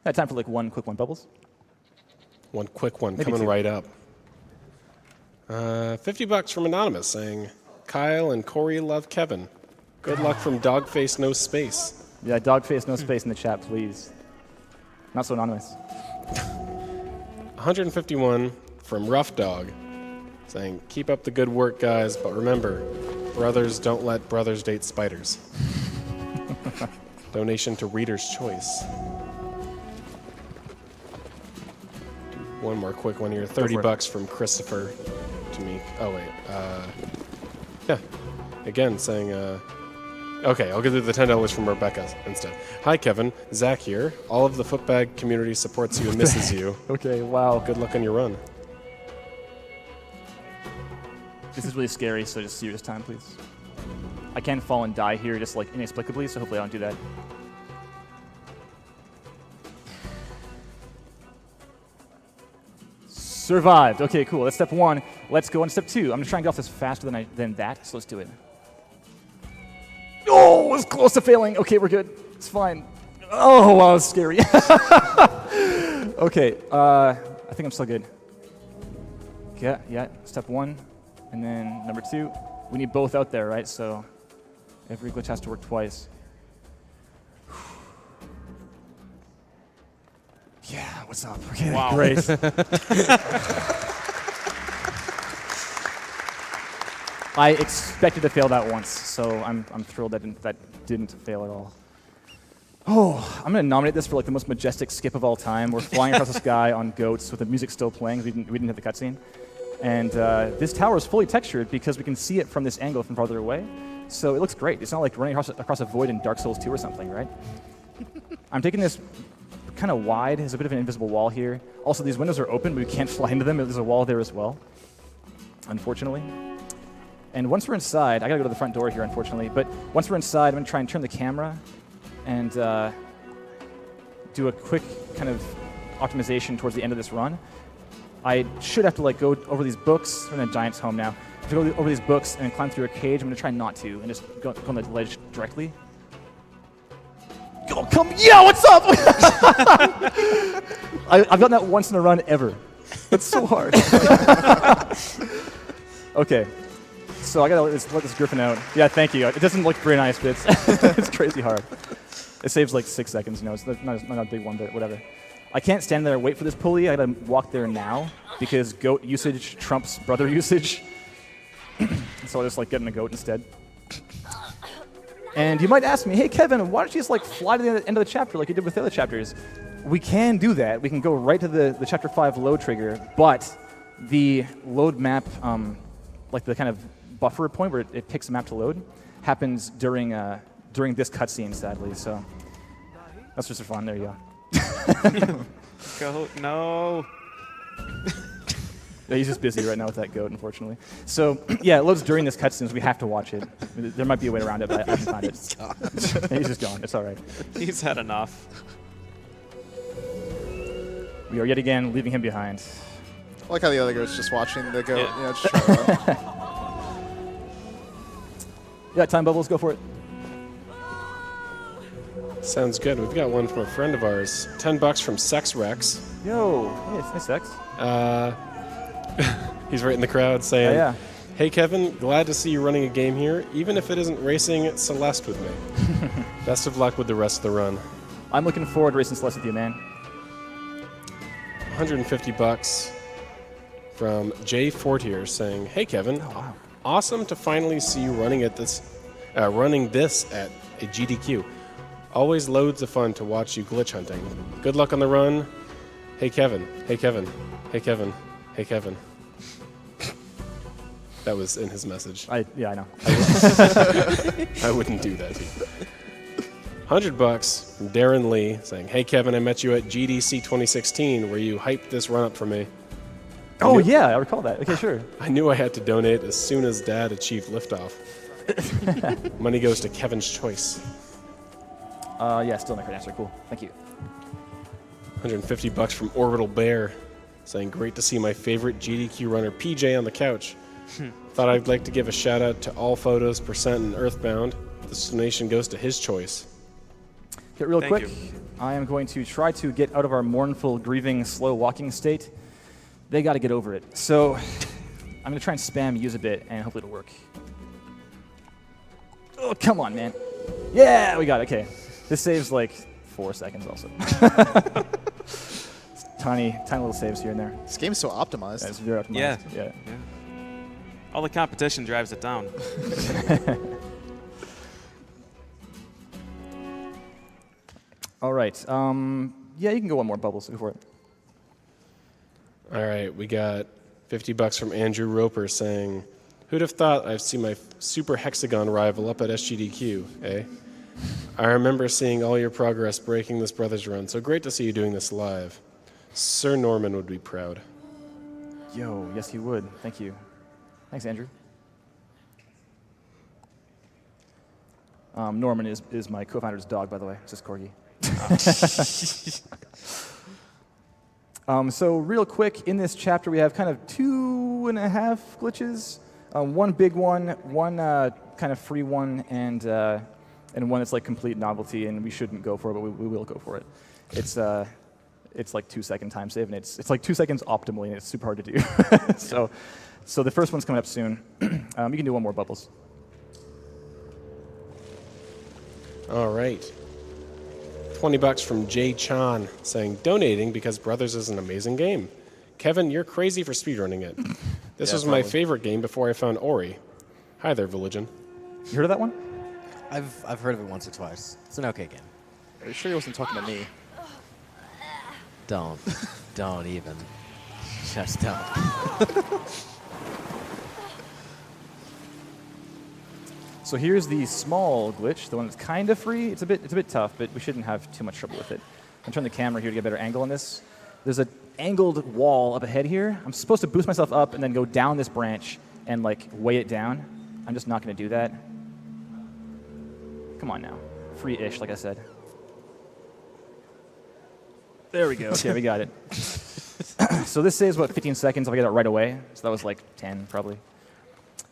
Got time for like one quick one, Bubbles? One quick one Maybe coming two. right up. $50 from Anonymous saying, Kyle and Corey love Kevin. Good luck from Dogface No Space. Yeah, dog face, no space in the chat, please. Not so anonymous. 151 from Rough Dog saying, keep up the good work, guys, but remember, brothers don't let brothers date spiders. Donation to Reader's Choice. One more quick one here. for it. $30 from Christopher to me. Oh, wait. Yeah. Again, saying, okay, I'll give you the $10 from Rebecca instead. Hi, Kevin. Zach here. All of the footbag community supports you and misses you. Okay, wow. Good luck on your run. This is really scary, so just serious time, please. I can fall and die here just like inexplicably, so hopefully I don't do that. Survived. Okay, cool. That's step one. Let's go on to step two. I'm gonna try and get off this faster than that, so let's do it. Oh, it was close to failing. Okay, we're good. It's fine. Oh, wow, it's scary. Okay, I think I'm still good. Yeah, step one. And then number two, we need both out there, right? So every glitch has to work twice. Yeah, what's up? Okay, Wow. great. I expected to fail that once, so I'm thrilled that didn't fail at all. I'm going to nominate this for like the most majestic skip of all time. We're flying across the sky on goats with the music still playing. We didn't hit the cutscene. And this tower is fully textured because we can see it from this angle from farther away. So it looks great. It's not like running across a void in Dark Souls 2 or something, right? I'm taking this kind of wide. There's a bit of an invisible wall here. Also, these windows are open, but we can't fly into them. There's a wall there as well, unfortunately. And once we're inside, I got to go to the front door here, unfortunately. But once we're inside, I'm going to try and turn the camera and do a quick kind of optimization towards the end of this run. I should have to like go over these books. We're in a giant's home now. To go over these books and climb through a cage, I'm going to try not to and just go on the ledge directly. Oh, come, yeah, what's up? I've done that once in a run ever. That's so hard. Okay, so I gotta let this griffin out. Yeah, thank you. It doesn't look very nice, but it's crazy hard. It saves like 6 seconds, it's not a big one, but whatever. I can't stand there and wait for this pulley. I gotta walk there now because goat usage trumps brother usage. So I'll just like get in a goat instead. And you might ask me, hey Kevin, why don't you just like fly to the end of the chapter like you did with the other chapters? We can do that. We can go right to the chapter 5 load trigger, but the load map, like the kind of buffer point where it picks a map to load, happens during this cutscene, sadly. So that's just for fun. There you go. Go, no. Yeah, he's just busy right now with that goat, unfortunately. So, yeah, it loads during this cutscene, so we have to watch it. There might be a way around it, but I can find it. He's just gone. It's all right. He's had enough. We are yet again leaving him behind. I like how the other goat's just watching the goat, Yeah. just trying to run. Yeah, time bubbles, go for it. Sounds good. We've got one from a friend of ours. $10 from Sex Rex. Yo, hey, nice sex. He's right in the crowd saying, Oh, yeah. Hey Kevin, glad to see you running a game here, even if it isn't racing Celeste with me. Best of luck with the rest of the run. I'm looking forward to racing Celeste with you, man. $150 from Jay Fortier saying, Hey Kevin, awesome to finally see you running this at a GDQ. Always loads of fun to watch you glitch hunting. Good luck on the run. Hey Kevin, hey Kevin, hey Kevin, hey Kevin. That was in his message. I know. I wouldn't do that. $100 from Darren Lee saying, Hey Kevin, I met you at GDC 2016 where you hyped this run up for me. Oh, yeah, I recall that. Okay, sure. I knew I had to donate as soon as Dad achieved liftoff. Money goes to Kevin's choice. Yeah, still not a correct answer. Cool. Thank you. $150 from Orbital Bear saying, Great to see my favorite GDQ runner PJ on the couch. Thought I'd like to give a shout out to All Photos, Percent, and Earthbound. This donation goes to his choice. Get real Thank quick. you. I am going to try to get out of our mournful, grieving, slow walking state. They got to get over it. So I'm going to try and spam use a bit, and hopefully it'll work. Oh, come on, man. Yeah, we got it. Okay. This saves like 4 seconds also. Tiny little saves here and there. This game's so optimized. It's very optimized. Yeah. Yeah. All the competition drives it down. All right. Yeah, you can go one more, Bubbles. Go for it. All right, we got $50 from Andrew Roper saying, Who'd have thought I'd see my Super Hexagon rival up at SGDQ, eh? I remember seeing all your progress breaking this Brothers run, so great to see you doing this live. Sir Norman would be proud. Yo, yes, he would. Thank you. Thanks, Andrew. Norman is my co-founder's dog, by the way. It's just Corgi. So real quick, in this chapter, we have kind of 2.5 glitches. One big one kind of free one, and one that's like complete novelty, and we shouldn't go for it, but we will go for it. It's like 2-second time save, and it's like 2 seconds optimally, and it's super hard to do. So the first one's coming up soon. You can do one more, Bubbles. All right. $20 from Jay Chan saying, Donating because Brothers is an amazing game. Kevin, you're crazy for speedrunning it. This was my favorite game before I found Ori. Hi there, Villagin. You heard of that one? I've heard of it once or twice. It's an okay game. Are you sure he wasn't talking to me? Don't. Don't even. Just don't. So here's the small glitch, the one that's kind of free. It's a bit tough, but we shouldn't have too much trouble with it. I'm turn the camera here to get a better angle on this. There's an angled wall up ahead here. I'm supposed to boost myself up and then go down this branch and like weigh it down. I'm just not going to do that. Come on now. Free-ish, like I said. There we go. Okay, we got it. So this saves, what, 15 seconds if I get it right away. So that was like 10, probably.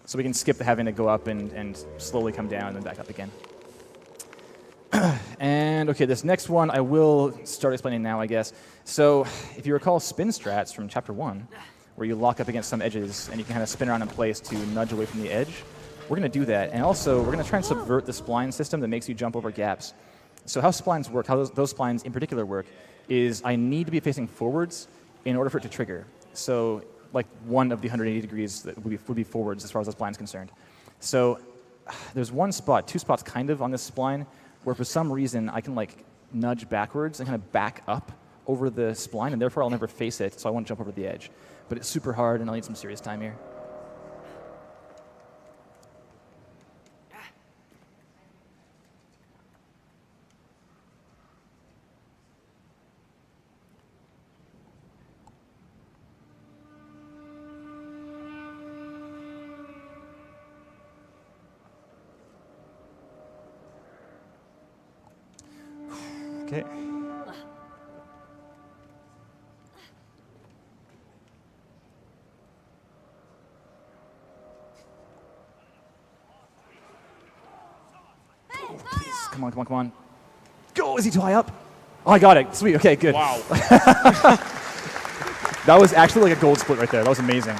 So we can skip having to go up and slowly come down and then back up again. And okay, this next one I will start explaining now, I guess. So if you recall spin strats from Chapter 1, where you lock up against some edges and you can kind of spin around in place to nudge away from the edge, we're going to do that. And also, we're going to try and subvert the spline system that makes you jump over gaps. So how splines work, how those splines in particular work, is I need to be facing forwards in order for it to trigger. So like one of the 180 degrees that would be forwards as far as the spline's concerned. So there's one spot, two spots kind of on this spline, where for some reason I can like nudge backwards and kind of back up over the spline, and therefore I'll never face it, so I won't jump over the edge. But it's super hard, and I'll need some serious time here. Okay. Please, come on, come on, come on. Go! Is he too high up? Oh, I got it. Sweet. Okay, good. Wow. That was actually like a gold split right there. That was amazing.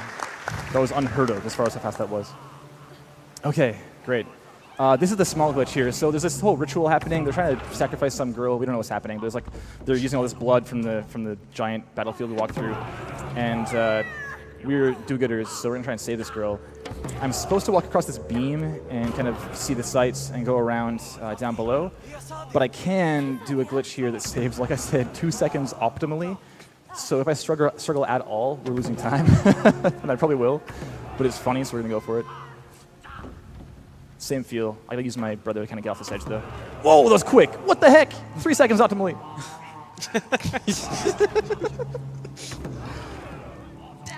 That was unheard of as far as how fast that was. Okay, great. This is the small glitch here. So there's this whole ritual happening. They're trying to sacrifice some girl. We don't know what's happening. But it's like they're using all this blood from the giant battlefield we walked through, and we're do-gooders, so we're gonna try and save this girl. I'm supposed to walk across this beam and kind of see the sights and go around down below, but I can do a glitch here that saves, like I said, 2 seconds optimally. So if I struggle at all, we're losing time, and I probably will. But it's funny, so we're gonna go for it. Same feel. I gotta use my brother to kind of get off this edge, though. Whoa, that was quick! What the heck? 3 seconds optimally.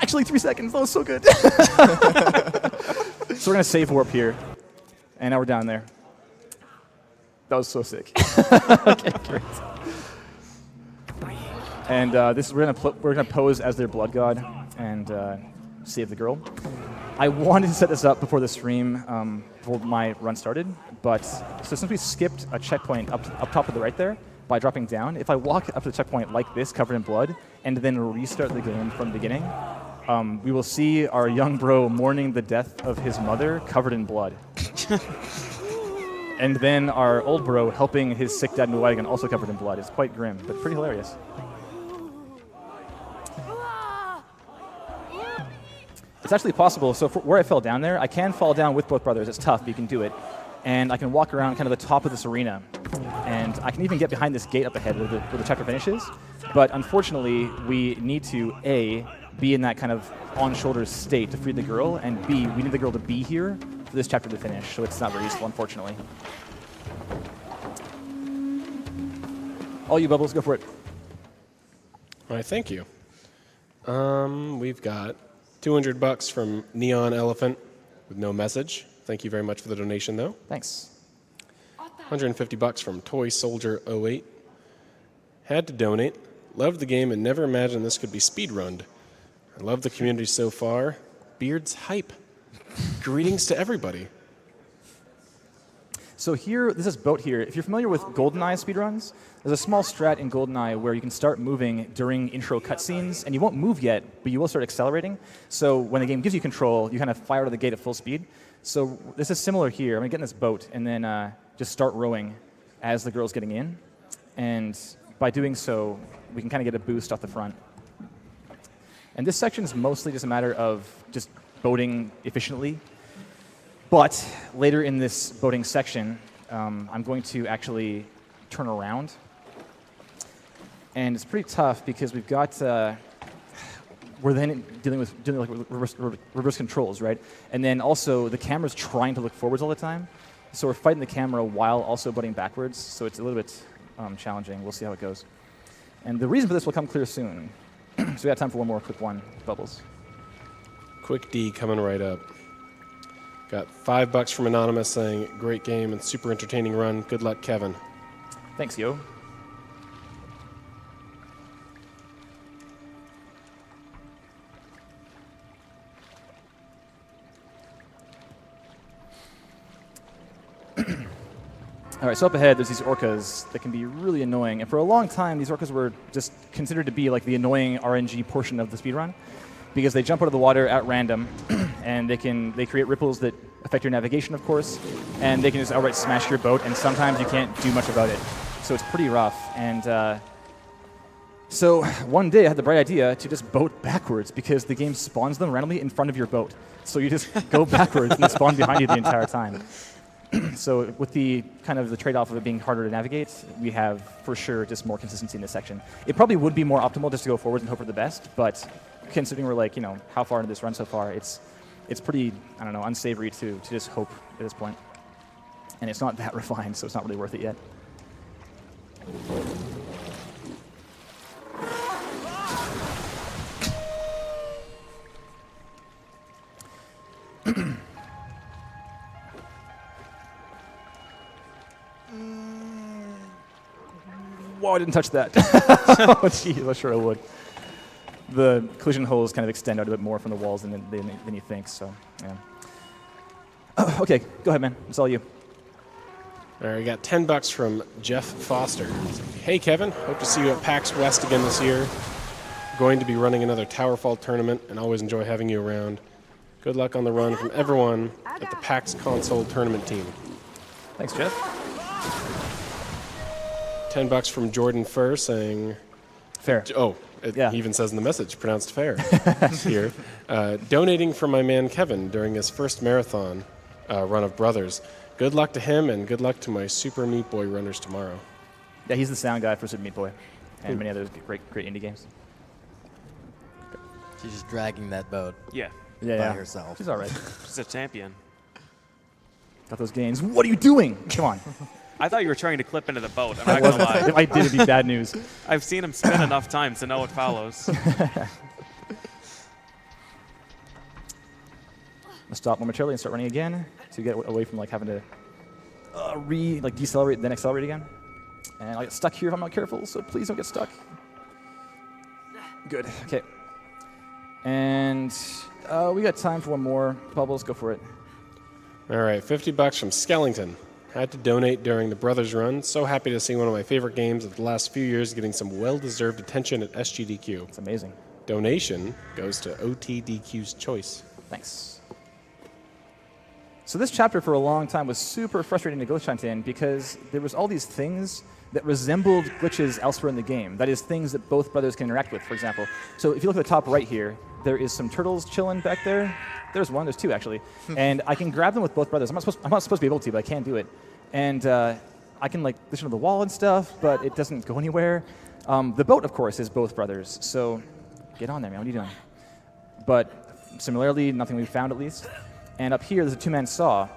Actually, 3 seconds. That was so good. So we're gonna save warp here, and now we're down there. That was so sick. Okay, great. And we're gonna pose as their blood god and save the girl. I wanted to set this up before the stream, before my run started, but so since we skipped a checkpoint up top to the right there by dropping down, if I walk up to the checkpoint like this, covered in blood, and then restart the game from the beginning, we will see our young bro mourning the death of his mother, covered in blood. And then our old bro helping his sick dad move out again, also covered in blood. It's quite grim, but pretty hilarious. It's actually possible. So where I fell down there, I can fall down with both brothers. It's tough, but you can do it. And I can walk around kind of the top of this arena. And I can even get behind this gate up ahead where the chapter finishes. But unfortunately, we need to, A, be in that kind of on-shoulders state to free the girl, and B, we need the girl to be here for this chapter to finish. So it's not very useful, unfortunately. All you, Bubbles, go for it. All right, thank you. We've got $200 from Neon Elephant with no message. Thank you very much for the donation, though. Thanks. $150 from Toy Soldier 08. Had to donate. Loved the game and never imagined this could be speedrunned. I love the community so far. Beard's hype. Greetings to everybody. So here, this is Boat here. If you're familiar with GoldenEye speedruns, there's a small strat in GoldenEye where you can start moving during intro cutscenes, and you won't move yet, but you will start accelerating. So when the game gives you control, you kind of fire out of the gate at full speed. So this is similar here. I'm gonna get in this boat and then just start rowing as the girl's getting in. And by doing so, we can kind of get a boost off the front. And this section is mostly just a matter of just boating efficiently. But later in this boating section, I'm going to actually turn around. And it's pretty tough because we've got we're then dealing with reverse controls, right? And then also the camera's trying to look forwards all the time. So we're fighting the camera while also butting backwards. So it's a little bit challenging. We'll see how it goes. And the reason for this will come clear soon. So we got time for one more quick one, Bubbles. Quick D coming right up. Got $5 from Anonymous saying, great game and super entertaining run. Good luck, Kevin. Thanks, yo. All right, so up ahead, there's these orcas that can be really annoying. And for a long time, these orcas were just considered to be like the annoying RNG portion of the speedrun because they jump out of the water at random, and they create ripples that affect your navigation, of course, and they can just outright smash your boat, and sometimes you can't do much about it. So it's pretty rough. And so one day, I had the bright idea to just boat backwards because the game spawns them randomly in front of your boat. So you just go backwards, and they spawn behind you the entire time. So with the kind of the trade-off of it being harder to navigate, we have for sure just more consistency in this section. It probably would be more optimal just to go forward and hope for the best, but considering we're like, how far into this run so far, it's pretty, I don't know, unsavory to just hope at this point. And it's not that refined, so it's not really worth it yet. Whoa, I didn't touch that. Oh, jeez, I'm sure I would. The collision holes kind of extend out a bit more from the walls than you think, so, yeah. Okay, go ahead, man. It's all you. All right, we got $10 from Jeff Foster. Hey, Kevin. Hope to see you at PAX West again this year. Going to be running another Towerfall tournament, and always enjoy having you around. Good luck on the run from everyone at the PAX console tournament team. Thanks, Jeff. $10 from Jordan Furr saying, Fair. oh, Yeah. he even says in the message, pronounced fair here. Donating for my man Kevin during his first marathon run of Brothers. Good luck to him, and good luck to my Super Meat Boy runners tomorrow. Yeah, he's the sound guy for Super Meat Boy and many other great indie games. She's just dragging that boat Yeah, Yeah, by yeah. herself. She's all right. she's a champion. Got those gains. What are you doing? Come on. I thought you were trying to clip into the boat. I'm not gonna lie. If I did, it'd be bad news. I've seen him spin enough times to know what follows. I'll stop momentarily and start running again to get away from having to decelerate then accelerate again. And I'll get stuck here if I'm not careful, so please don't get stuck. Good. Okay. And we got time for one more. Bubbles, go for it. All right, $50 from Skellington. Had to donate during the Brothers run. So happy to see one of my favorite games of the last few years getting some well-deserved attention at SGDQ. It's amazing. Donation goes to OTDQ's Choice. Thanks. So this chapter for a long time was super frustrating to glitch hunt in because there was all these things that resembled glitches elsewhere in the game. That is, things that both brothers can interact with, for example. So if you look at the top right here, there is some turtles chilling back there. There's one, there's two actually. And I can grab them with both brothers. I'm not supposed to be able to, but I can do it. And I can listen to the wall and stuff, but it doesn't go anywhere. The boat, of course, is both brothers. So get on there, man. What are you doing? But similarly, nothing we've found at least. And up here, there's a two-man saw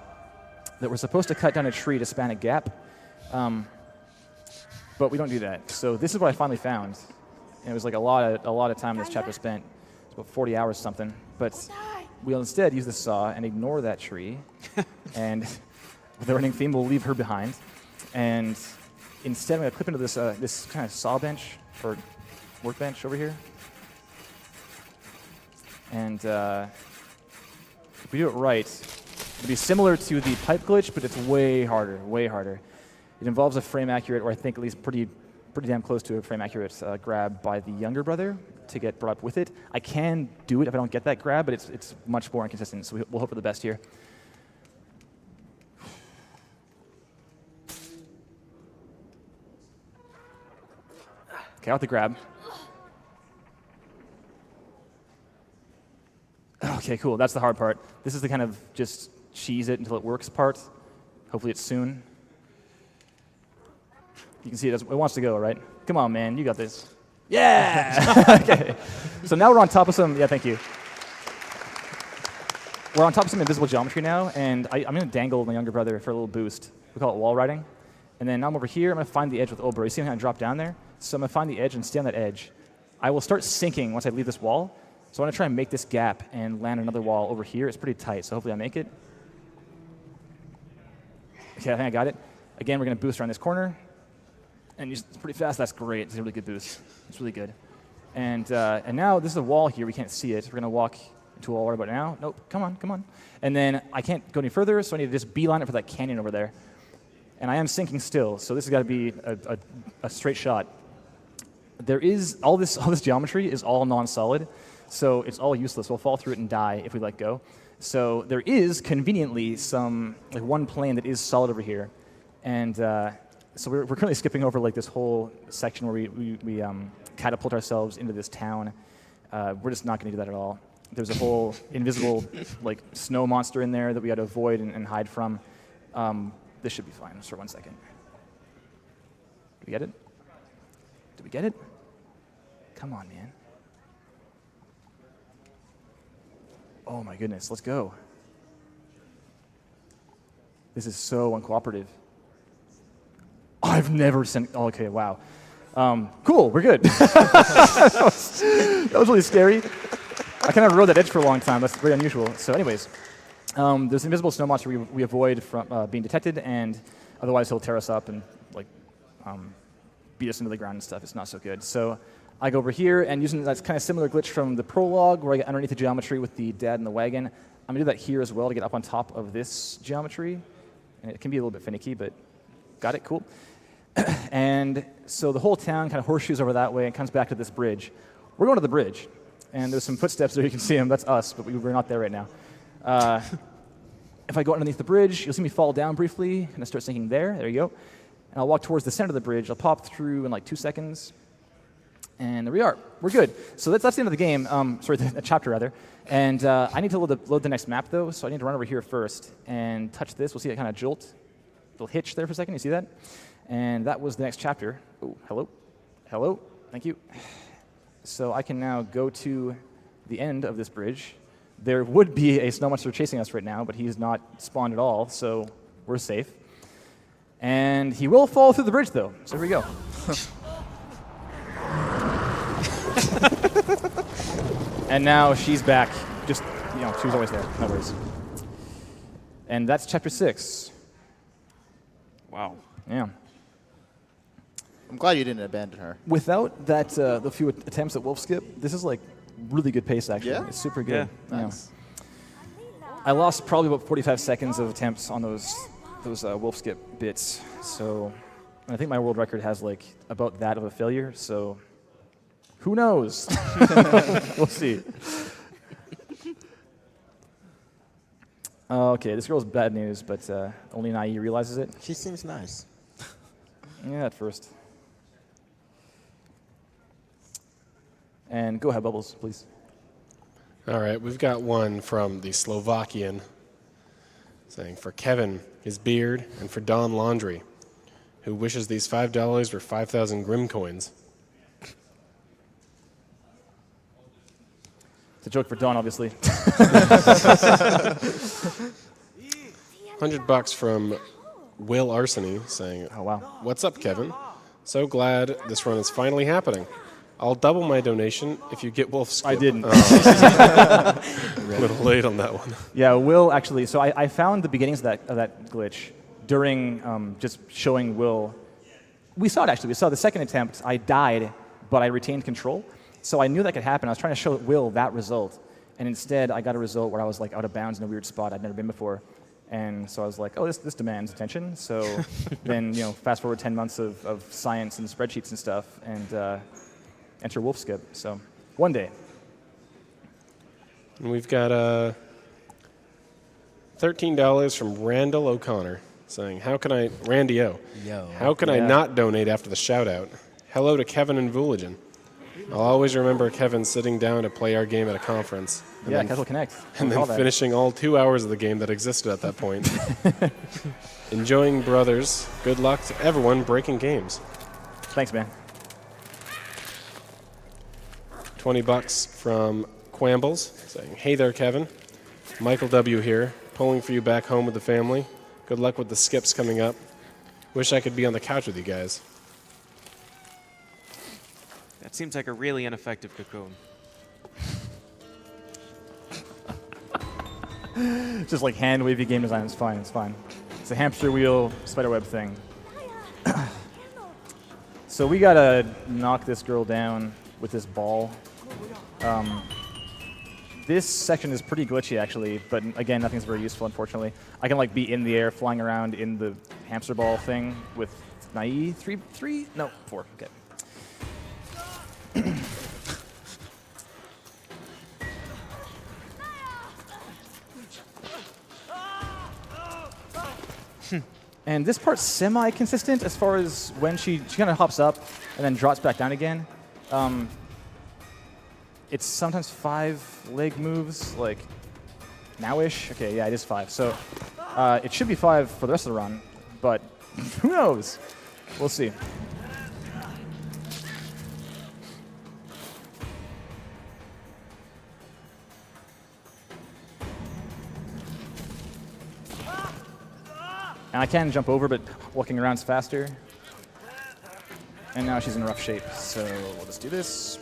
that we're supposed to cut down a tree to span a gap. But we don't do that. So this is what I finally found. And it was a lot of time this chapter spent. It's about 40 hours or something. But we'll instead use the saw and ignore that tree. And with the running theme, we'll leave her behind. And instead, I'm going to clip into this kind of saw bench or workbench over here. And if we do it right, it'll be similar to the pipe glitch, but it's way harder, way harder. It involves a frame accurate, or I think at least pretty damn close to a frame accurate grab by the younger brother to get brought up with it. I can do it if I don't get that grab, but it's much more inconsistent, so we'll hope for the best here. Okay, out the grab. Okay, cool. That's the hard part. This is the kind of just cheese it until it works part. Hopefully it's soon. You can see it wants to go, right? Come on, man, you got this. Yeah! Okay. So now we're on top of some, yeah, thank you. We're on top of some invisible geometry now, and I'm going to dangle my younger brother for a little boost. We call it wall riding. And then now I'm over here, I'm going to find the edge with Ober. You see how I drop down there? So I'm going to find the edge and stay on that edge. I will start sinking once I leave this wall. So I want to try and make this gap and land another wall over here. It's pretty tight, so hopefully I make it. Okay, I think I got it. Again, we're going to boost around this corner. And it's pretty fast. That's great. It's a really good boost. It's really good. And now this is a wall here. We can't see it. We're going to walk into a wall right about now. Nope. Come on. And then I can't go any further, so I need to just beeline it for that canyon over there. And I am sinking still, so this has got to be a straight shot. There is all this geometry is all non-solid, so it's all useless. We'll fall through it and die if we let go. So there is conveniently some one plane that is solid over here, and so we're currently skipping over like this whole section where we catapult ourselves into this town. We're just not going to do that at all. There's a whole invisible like snow monster in there that we got to avoid and hide from. This should be fine. Just for 1 second. Did we get it? Did we get it? Come on, man. Oh my goodness, let's go. This is so uncooperative. I've never sent, oh, okay, wow. Cool, we're good. that was really scary. I kind of rode that edge for a long time. That's very unusual. So anyways, there's an invisible snow monster we avoid from being detected, and otherwise he'll tear us up and like beat us into the ground and stuff. It's not so good. So I go over here, and using that kind of similar glitch from the prologue where I get underneath the geometry with the dad in the wagon, I'm going to do that here as well to get up on top of this geometry. And it can be a little bit finicky, but got it? Cool. And so the whole town kind of horseshoes over that way and comes back to this bridge. We're going to the bridge, and there's some footsteps there. You can see them. That's us, but we're not there right now. If I go underneath the bridge, you'll see me fall down briefly, and I start sinking there. There you go. And I'll walk towards the center of the bridge. I'll pop through in like 2 seconds. And there we are. We're good. So that's the end of the game. Sorry, the chapter, rather. And I need to load the next map, though, so I need to run over here first and touch this. We'll see that kind of jolt. Little hitch there for a second. You see that? And that was the next chapter. Oh, hello. Hello. Thank you. So I can now go to the end of this bridge. There would be a snow monster chasing us right now, but he's not spawned at all, so we're safe. And he will fall through the bridge, though. So here we go. And now she's back. Just, she was always there. No worries. And that's chapter 6. Wow. Yeah. I'm glad you didn't abandon her. Without that, the few attempts at wolf skip, this is like really good pace, actually. Yeah? It's super good. Yeah. Nice. I lost probably about 45 seconds of attempts on those wolf skip bits. So I think my world record has like about that of a failure. So who knows? We'll see. Okay, this girl's bad news, but only Nai realizes it. She seems nice. Yeah, at first. And go ahead, Bubbles, please. All right, we've got one from the Slovakian saying, for Kevin, his beard, and for Don Laundry, who wishes these $5 were 5,000 Grim coins. It's a joke for Don, obviously. $100 from Will Arseny saying, Oh, wow. what's up, Kevin? So glad this run is finally happening. I'll double my donation if you get Wolf Skip. I didn't. A little late on that one. Yeah, Will actually. So I found the beginnings of that glitch during just showing Will. We saw it actually. We saw the second attempt. I died, but I retained control. So I knew that could happen. I was trying to show Will that result, and instead I got a result where I was like out of bounds in a weird spot I'd never been before. And so I was like, oh, this demands attention. So then fast forward 10 months of science and spreadsheets and stuff, and enter Wolf Skip. So one day. And we've got $13 from Randall O'Connor saying, Randy O. Yo. How can I not donate after the shout out? Hello to Kevin and Vooligan. I'll always remember Kevin sitting down to play our game at a conference. Yeah, then- Casual Connect. and Call then that. finishing all 2 hours of the game that existed at that point. Enjoying Brothers. Good luck to everyone breaking games. Thanks, man. $20 from Quambles saying, "Hey there, Kevin. Michael W. here, pulling for you back home with the family. Good luck with the skips coming up. Wish I could be on the couch with you guys." That seems like a really ineffective cocoon. Just like hand wavy game design. It's fine. It's fine. It's a hamster wheel spiderweb thing. So we gotta knock this girl down with this ball. This section is pretty glitchy actually, but again, nothing's very useful unfortunately. I can like be in the air, flying around in the hamster ball thing with naive four. Okay. And this part's semi-consistent as far as when she kind of hops up and then drops back down again. It's sometimes 5 leg moves, like now-ish. Okay, yeah, it is 5. So it should be 5 for the rest of the run, but who knows? We'll see. And I can jump over, but walking around's faster. And now she's in rough shape, so we'll just do this.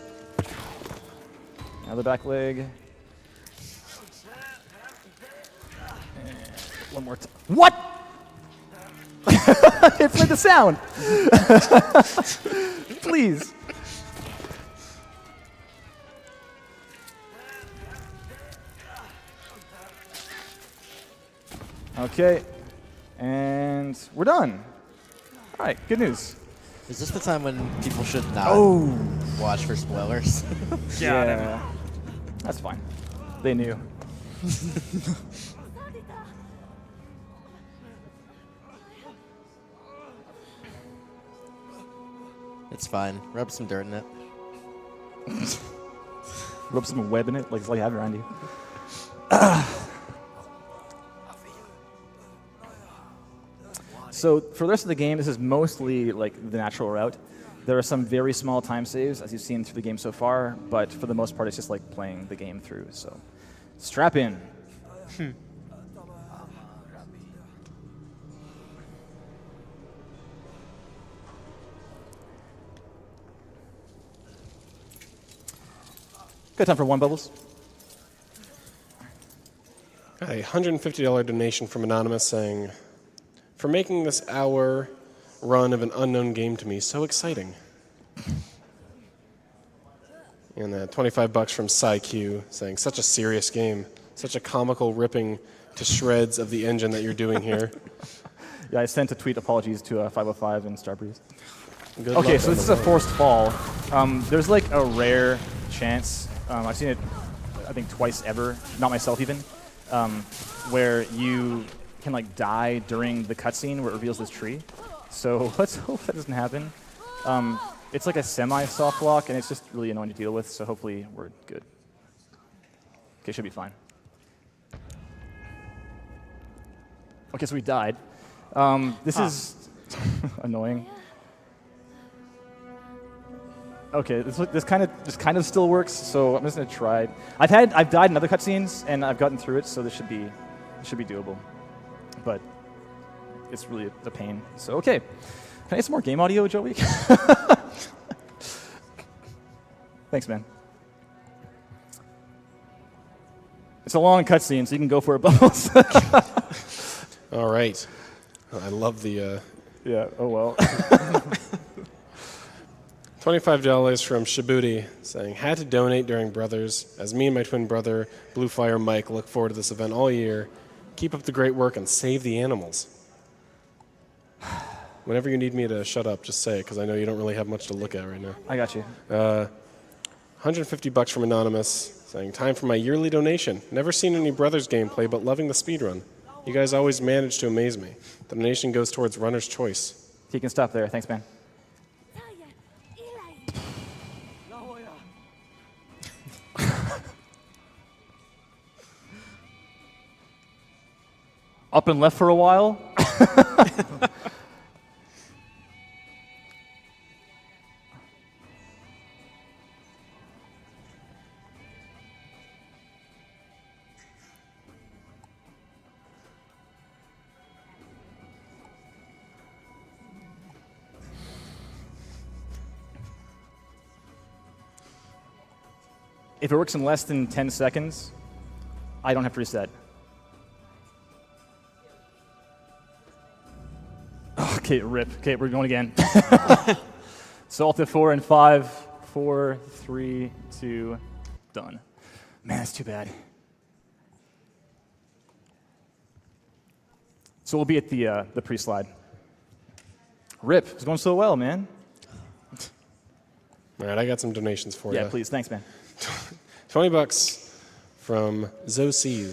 Now the back leg. And one more time. What? It's like the sound. Please. Okay. And we're done. All right, good news. Is this the time when people should not Oh. watch for spoilers? Yeah. That's fine. They knew. It's fine. Rub some dirt in it. Rub some web in it, like it's like you have it around you. So for the rest of the game, this is mostly like the natural route. There are some very small time saves, as you've seen through the game so far, but for the most part, it's just like playing the game through. So strap in. Good time for one bubbles. Got a $150 donation from Anonymous saying, "For making this hour run of an unknown game to me so exciting." And $25 from PsyQ saying, "Such a serious game, such a comical ripping to shreds of the engine that you're doing here." Yeah, I sent a tweet apologies to 505 and Starbreeze. Good Okay, luck so on this is the a road. forced fall. There's like a rare chance. I've seen it, I think, twice ever, not myself even, where you can like die during the cutscene where it reveals this tree. So let's hope that doesn't happen. It's like a semi-soft lock, and it's just really annoying to deal with. So hopefully we're good. Okay, should be fine. Okay, so we died. This is annoying. Okay, this kind of still works, so I'm just gonna try it. I've died in other cutscenes and I've gotten through it, so this should be doable. But it's really a pain. So okay, can I get some more game audio, Joey? Thanks, man. It's a long cutscene, so you can go for it, Bubbles. All right. I love the Yeah. Oh well. $25 from Shibuti saying, "Had to donate during Brothers, as me and my twin brother, Blue Fire Mike, look forward to this event all year. Keep up the great work and save the animals." Whenever you need me to shut up, just say it, because I know you don't really have much to look at right now. I got you. $150 from Anonymous saying, "Time for my yearly donation. Never seen any Brothers gameplay, but loving the speedrun. You guys always manage to amaze me. The donation goes towards Runner's Choice." You can stop there. Thanks, man. Up and left for a while. If it works in less than 10 seconds, I don't have to reset. Okay, rip. Okay, we're going again. So Alt F4 in 5, 4, 3, 2, done. Man, that's too bad. So we'll be at the pre-slide. Rip, it's going so well, man. All right, I got some donations for Yeah, you. please, thanks, man. $20 from Zoe.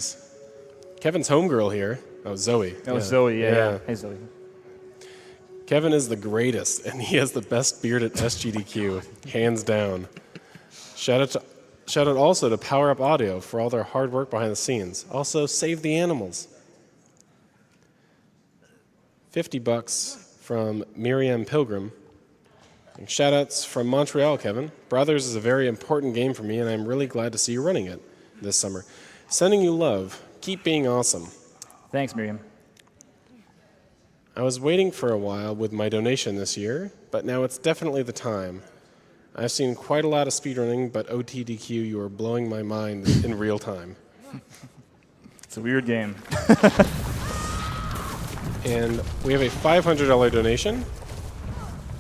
Kevin's homegirl here. Oh, Zoe. Oh, Yeah. Zoe, yeah. Hey, Zoe. Kevin is the greatest, and he has the best beard at SGDQ, hands down. Shout out also to Power Up Audio for all their hard work behind the scenes. Also, Save the Animals. $50 from Miriam Pilgrim. And shout-outs from Montreal, Kevin. Brothers is a very important game for me, and I'm really glad to see you running it this summer. Sending you love. Keep being awesome. Thanks, Miriam. I was waiting for a while with my donation this year, but now it's definitely the time. I've seen quite a lot of speedrunning, but OTDQ, you are blowing my mind in real time. It's a weird game. And we have a $500 donation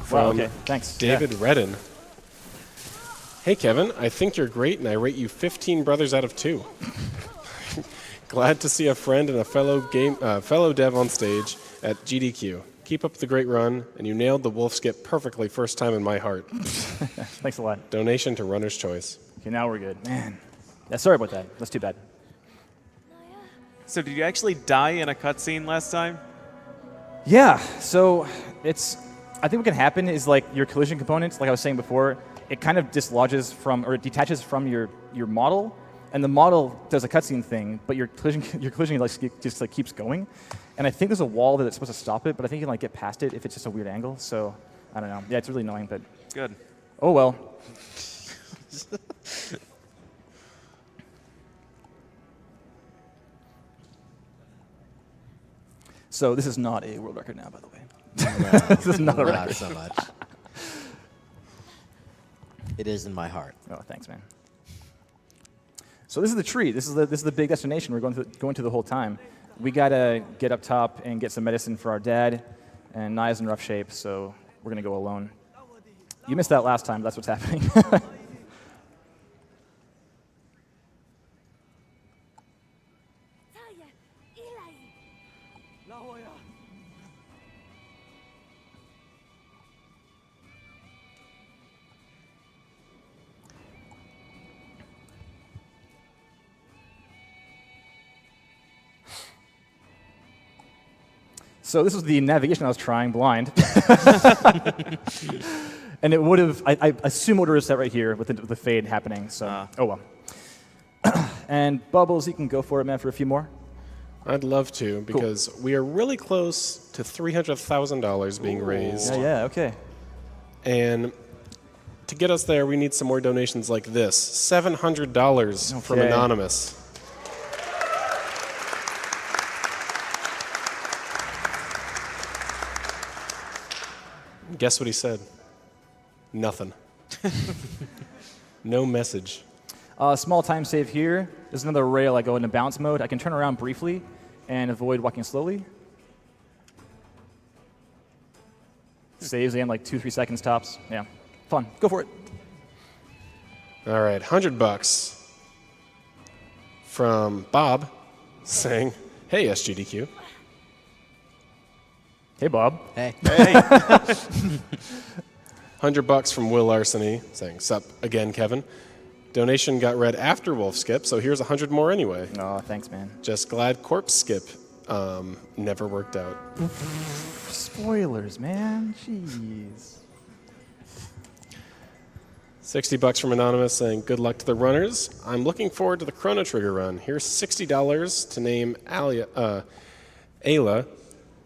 from Wow, okay, thanks. David Redden. Hey, Kevin, I think you're great, and I rate you 15 brothers out of 2. Glad to see a friend and a fellow dev on stage at GDQ. Keep up the great run, and you nailed the wolf skip perfectly first time in my heart. Thanks a lot. Donation to Runner's Choice. Okay, now we're good. Man. Yeah, sorry about that. That's too bad. So did you actually die in a cutscene last time? Yeah, so I think what can happen is like your collision components, like I was saying before, it kind of dislodges from, or it detaches from your model, and the model does a cutscene thing, but your collision like, just like keeps going. And I think there's a wall that's supposed to stop it, but I think you can like get past it if it's just a weird angle. So I don't know. Yeah, it's really annoying, but Good. oh well. So this is not a world record now, by the way. This is not a Not record. so much. It is in my heart. Oh, thanks, man. So this is the treat. This is the big destination we're going to the whole time. We gotta get up top and get some medicine for our dad, and Naya's in rough shape, so we're gonna go alone. You missed that last time. That's what's happening. So this was the navigation I was trying blind. And it would have, I assume it would have set right here with the fade happening, so, oh well. And Bubbles, you can go for it, man, for a few more. I'd love to, because we are really close to $300,000 being raised. Yeah, okay. And to get us there, we need some more donations like this. $700 from Okay. Anonymous. Guess what he said? Nothing. No message. Small time save here. There's another rail. I go into bounce mode. I can turn around briefly and avoid walking slowly. Saves again, like 2-3 seconds tops. Yeah, fun. Go for it. All right, $100 from Bob saying, "Hey SGDQ." Hey, Bob. Hey. $100 from Will Larceny saying, "Sup again, Kevin." Donation got read after Wolf Skip, so here's 100 more anyway. Oh, thanks, man. Just glad Corpse Skip never worked out. Spoilers, man. Jeez. $60 from Anonymous saying, "Good luck to the runners. I'm looking forward to the Chrono Trigger run. Here's $60 to name Ayla,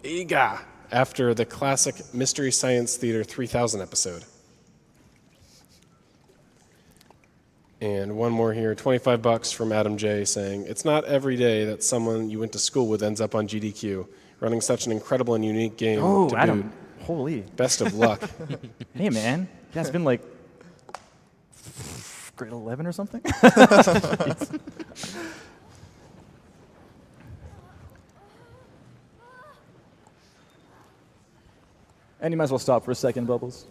Iga, after the classic Mystery Science Theater 3000 episode. And one more here, $25 from Adam J saying, it's not every day that someone you went to school with ends up on GDQ, running such an incredible and unique game. Oh, to Adam. boot. Holy. Best of luck. Hey, man. Yeah, it's been like grade 11 or something. And you might as well stop for a second, Bubbles.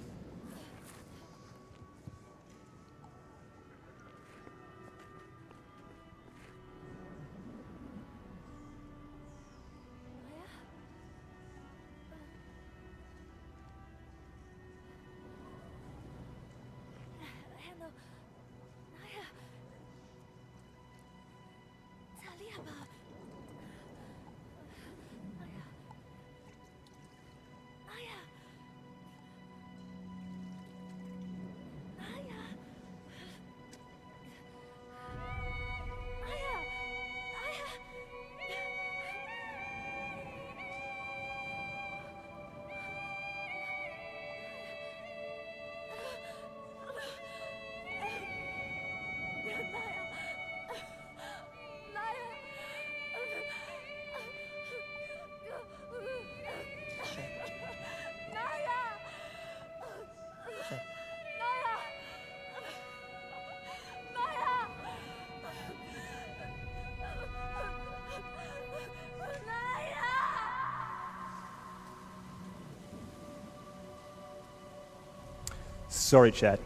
Sorry, chat.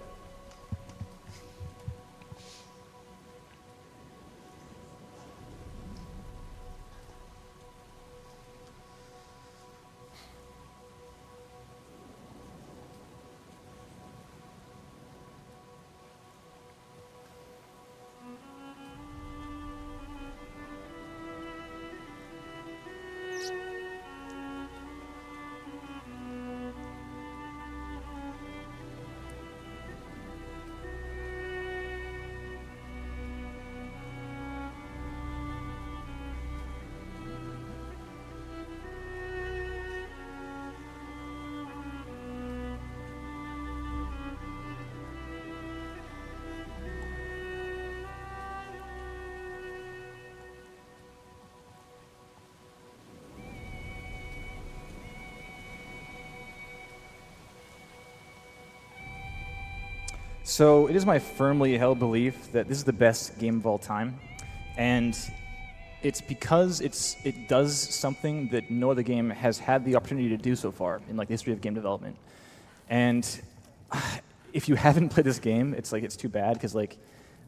So it is my firmly held belief that this is the best game of all time, and it's because it does something that no other game has had the opportunity to do so far in like the history of game development. And if you haven't played this game, it's too bad because like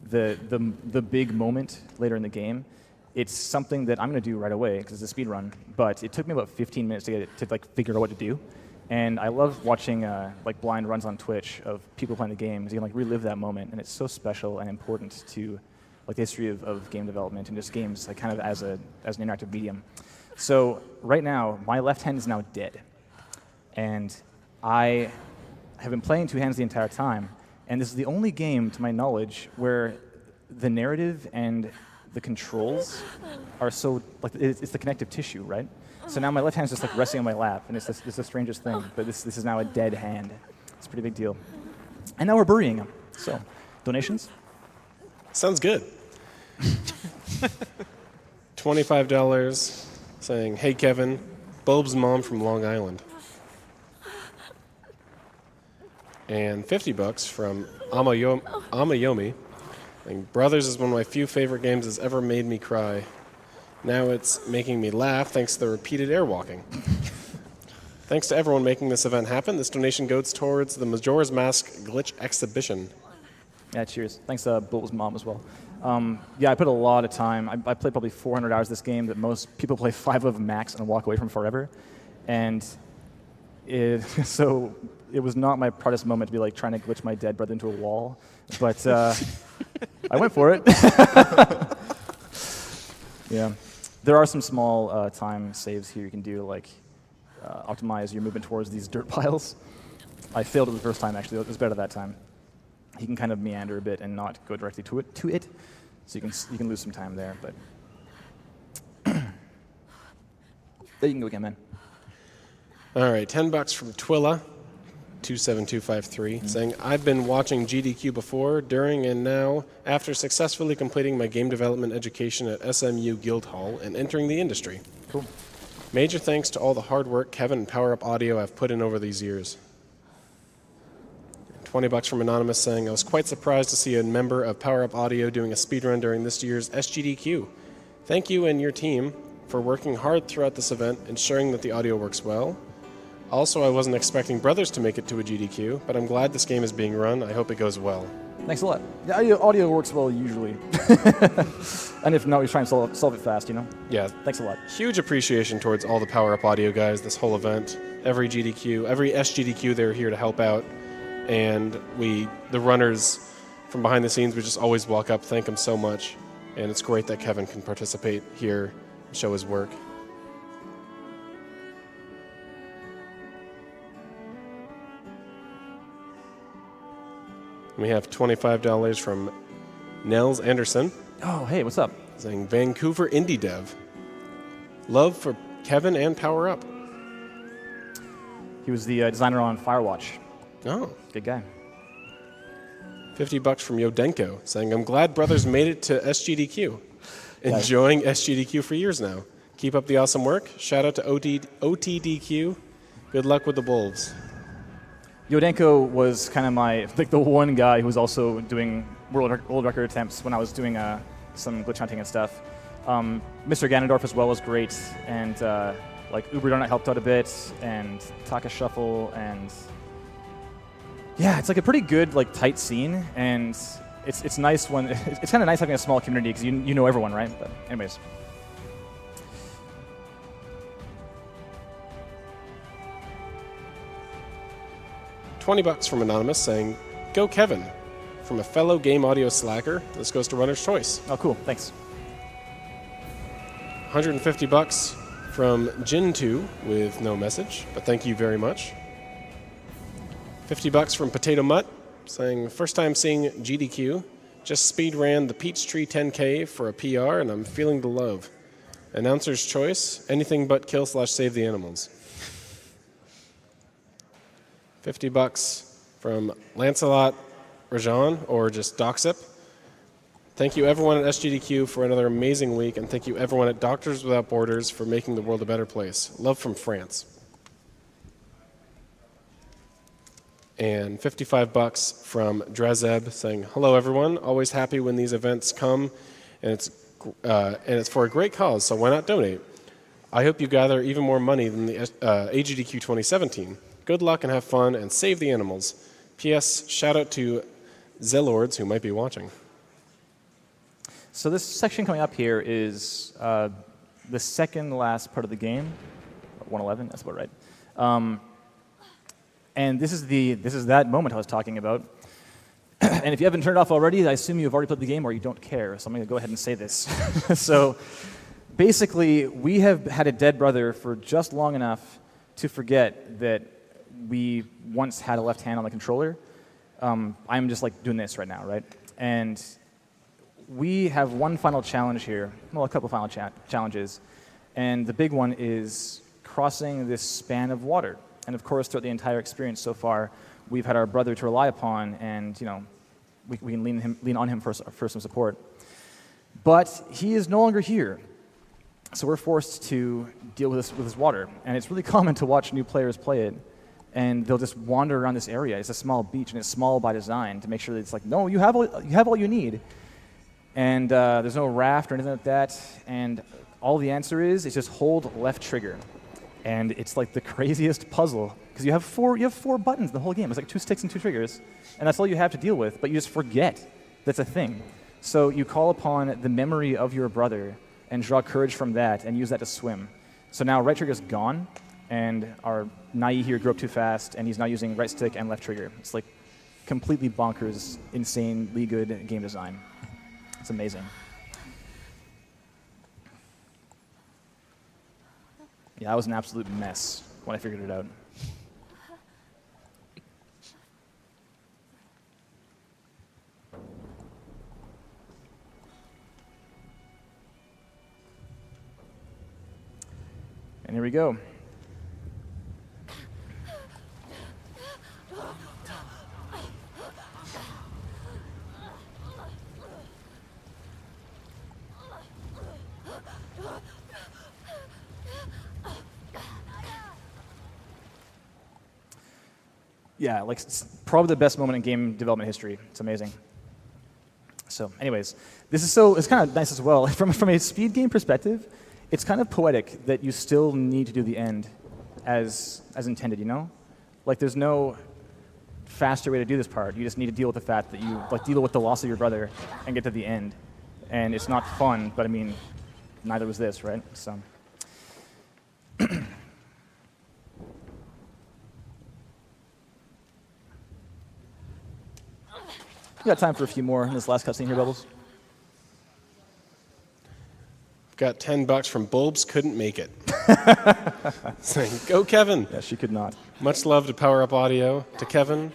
the big moment later in the game, it's something that I'm going to do right away because it's a speed run. But it took me about 15 minutes to get it to like figure out what to do. And I love watching like blind runs on Twitch of people playing the game. You can like relive that moment, and it's so special and important to like the history of game development and just games like kind of as an interactive medium. So right now, my left hand is now dead, and I have been playing two hands the entire time. And this is the only game, to my knowledge, where the narrative and the controls are so like it's the connective tissue, right? So now my left hand's just like resting on my lap, and it's the strangest thing. But this is now a dead hand. It's a pretty big deal. And now we're burying him. So, donations? Sounds good. $25 saying, hey Kevin, Bulb's mom from Long Island. And $50 from Amayomi. saying, Brothers is one of my few favorite games that's ever made me cry. Now it's making me laugh thanks to the repeated airwalking. Thanks to everyone making this event happen. This donation goes towards the Majora's Mask Glitch Exhibition. Yeah, cheers. Thanks to Bulb's mom as well. Yeah, I put a lot of time. I played probably 400 hours this game that most people play 5 of max and walk away from forever. And so it was not my proudest moment to be like trying to glitch my dead brother into a wall. But I went for it. Yeah. There are some small time saves here you can do, like optimize your movement towards these dirt piles. I failed it the first time, actually. It was better that time. You can kind of meander a bit and not go directly to it, so you can lose some time there. But There you can go again, man. All right, $10 from Twilla, 27253, saying, I've been watching GDQ before, during, and now, after successfully completing my game development education at SMU Guildhall and entering the industry. Cool. Major thanks to all the hard work Kevin and Power Up Audio have put in over these years. $20 from Anonymous saying, I was quite surprised to see a member of Power Up Audio doing a speedrun during this year's SGDQ. Thank you and your team for working hard throughout this event, ensuring that the audio works well. Also, I wasn't expecting Brothers to make it to a GDQ, but I'm glad this game is being run. I hope it goes well. Thanks a lot. Yeah, audio works well usually. And if not, we try and solve it fast, you know? Yeah, Thanks a lot. huge appreciation towards all the Power Up Audio guys this whole event. Every GDQ, every SGDQ, they're here to help out. And the runners from behind the scenes, we just always walk up, thank them so much. And it's great that Kevin can participate here and show his work. We have $25 from Nels Anderson, Oh, hey, what's up? saying Vancouver Indie Dev. Love for Kevin and Power Up. He was the designer on Firewatch. Oh. Good guy. $50 from Yodenko, saying, I'm glad Brothers made it to SGDQ. Enjoying SGDQ for years now. Keep up the awesome work. Shout out to OTDQ. Good luck with the Bulls. Yodenko was kind of the one guy who was also doing world record attempts when I was doing some glitch hunting and stuff. Mr. Ganondorf as well was great, and Uber Donut helped out a bit, and Taka Shuffle, and yeah, it's like a pretty good tight scene, and it's nice when it's kind of nice having a small community because you know everyone, right? But anyways. $20 from Anonymous saying, Go Kevin. From a fellow game audio slacker, this goes to Runner's Choice. Oh, cool. Thanks. $150 from Jin2 with no message, but thank you very much. $50 from Potato Mutt saying, first time seeing GDQ, just speed ran the Peachtree 10K for a PR and I'm feeling the love. Announcer's choice, anything but kill/save the animals. $50 from Lancelot Rajan, or just Docsip. Thank you everyone at SGDQ for another amazing week, and thank you everyone at Doctors Without Borders for making the world a better place. Love from France. And $55 from Drazeb saying, hello everyone, always happy when these events come, and it's for a great cause, so why not donate? I hope you gather even more money than the AGDQ 2017. Good luck and have fun, and save the animals. P.S. Shout out to Zelords who might be watching. So this section coming up here is the second last part of the game, 111. That's about right. And this is that moment I was talking about. And if you haven't turned it off already, I assume you've already played the game or you don't care. So I'm going to go ahead and say this. So basically, we have had a dead brother for just long enough to forget that we once had a left hand on the controller. I'm just doing this right now, right? And we have one final challenge here, well, a couple final challenges. And the big one is crossing this span of water. And of course, throughout the entire experience so far, we've had our brother to rely upon, and we can lean on him for some support. But he is no longer here. So we're forced to deal with this water. And it's really common to watch new players play it, and they'll just wander around this area. It's a small beach, and it's small by design to make sure that it's no, you have all you need. And there's no raft or anything like that. And all the answer is just hold left trigger. And it's the craziest puzzle because you have four buttons in the whole game. It's 2 sticks and 2 triggers, and that's all you have to deal with. But you just forget that's a thing. So you call upon the memory of your brother and draw courage from that and use that to swim. So now right trigger's gone, and our Nai here grew up too fast, and he's now using right stick and left trigger. It's completely bonkers, insanely good game design. It's amazing. Yeah, I was an absolute mess when I figured it out. And here we go. Yeah, like it's probably the best moment in game development history. It's amazing. So, anyways, it's kind of nice as well. From a speed game perspective, it's kind of poetic that you still need to do the end as intended. You know, like there's no faster way to do this part. You just need to deal with the fact that you deal with the loss of your brother and get to the end. And it's not fun, but I mean, neither was this, right? So. We got time for a few more in this last cutscene here, Bubbles. Got $10 from Bulbs couldn't make it. Saying, go Kevin. Yeah, she could not. Much love to Power Up Audio, to Kevin,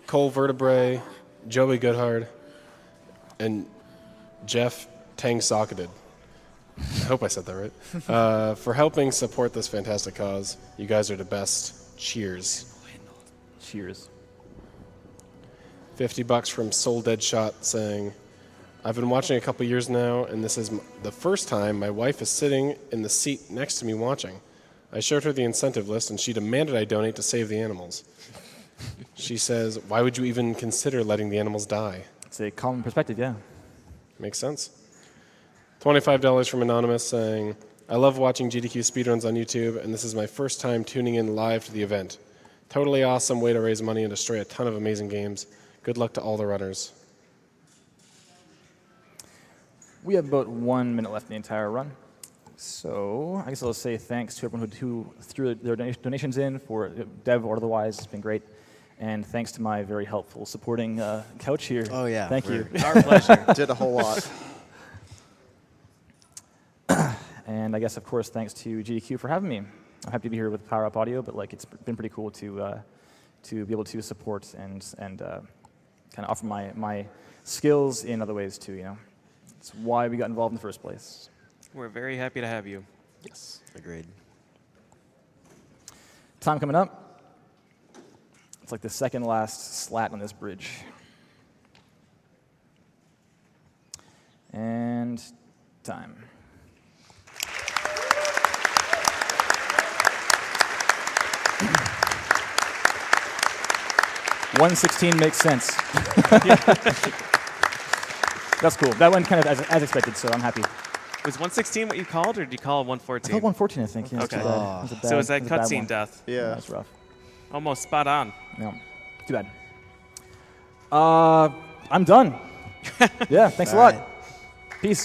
Cole Vertebrae, Joey Goodhard, and Jeff Tang Socketed. I hope I said that right. For helping support this fantastic cause. You guys are the best. Cheers. Cheers. $50 from Soul Dead Shot saying, I've been watching a couple years now, and this is the first time my wife is sitting in the seat next to me watching. I showed her the incentive list, and she demanded I donate to save the animals. She says, why would you even consider letting the animals die? It's a common perspective, yeah. Makes sense. $25 from Anonymous saying, I love watching GDQ speedruns on YouTube, and this is my first time tuning in live to the event. Totally awesome way to raise money and destroy a ton of amazing games. Good luck to all the runners. We have about 1 minute left in the entire run. So I guess I'll say thanks to everyone who threw their donations in, for dev or otherwise. It's been great. And thanks to my very helpful supporting couch here. Oh, yeah. Thank you. Our pleasure. Did a whole lot. And I guess, of course, thanks to GDQ for having me. I'm happy to be here with Power Up Audio, but like it's been pretty cool to be able to support and kind of offer my skills in other ways too. You know, it's why we got involved in the first place. We're very happy to have you. Yes. Agreed. Time coming up. It's like the second last slat on this bridge. And time. $116 makes sense. That's cool. That went kind of as expected, so I'm happy. Was 116 what you called, or did you call it I 114? thought 114, I think. Yeah, Okay. Too bad. It was a bad, So is that it was a bad cutscene one. death? Yeah. That's rough. Almost spot on. No, too bad. I'm done. Yeah, thanks a All lot. right. Peace.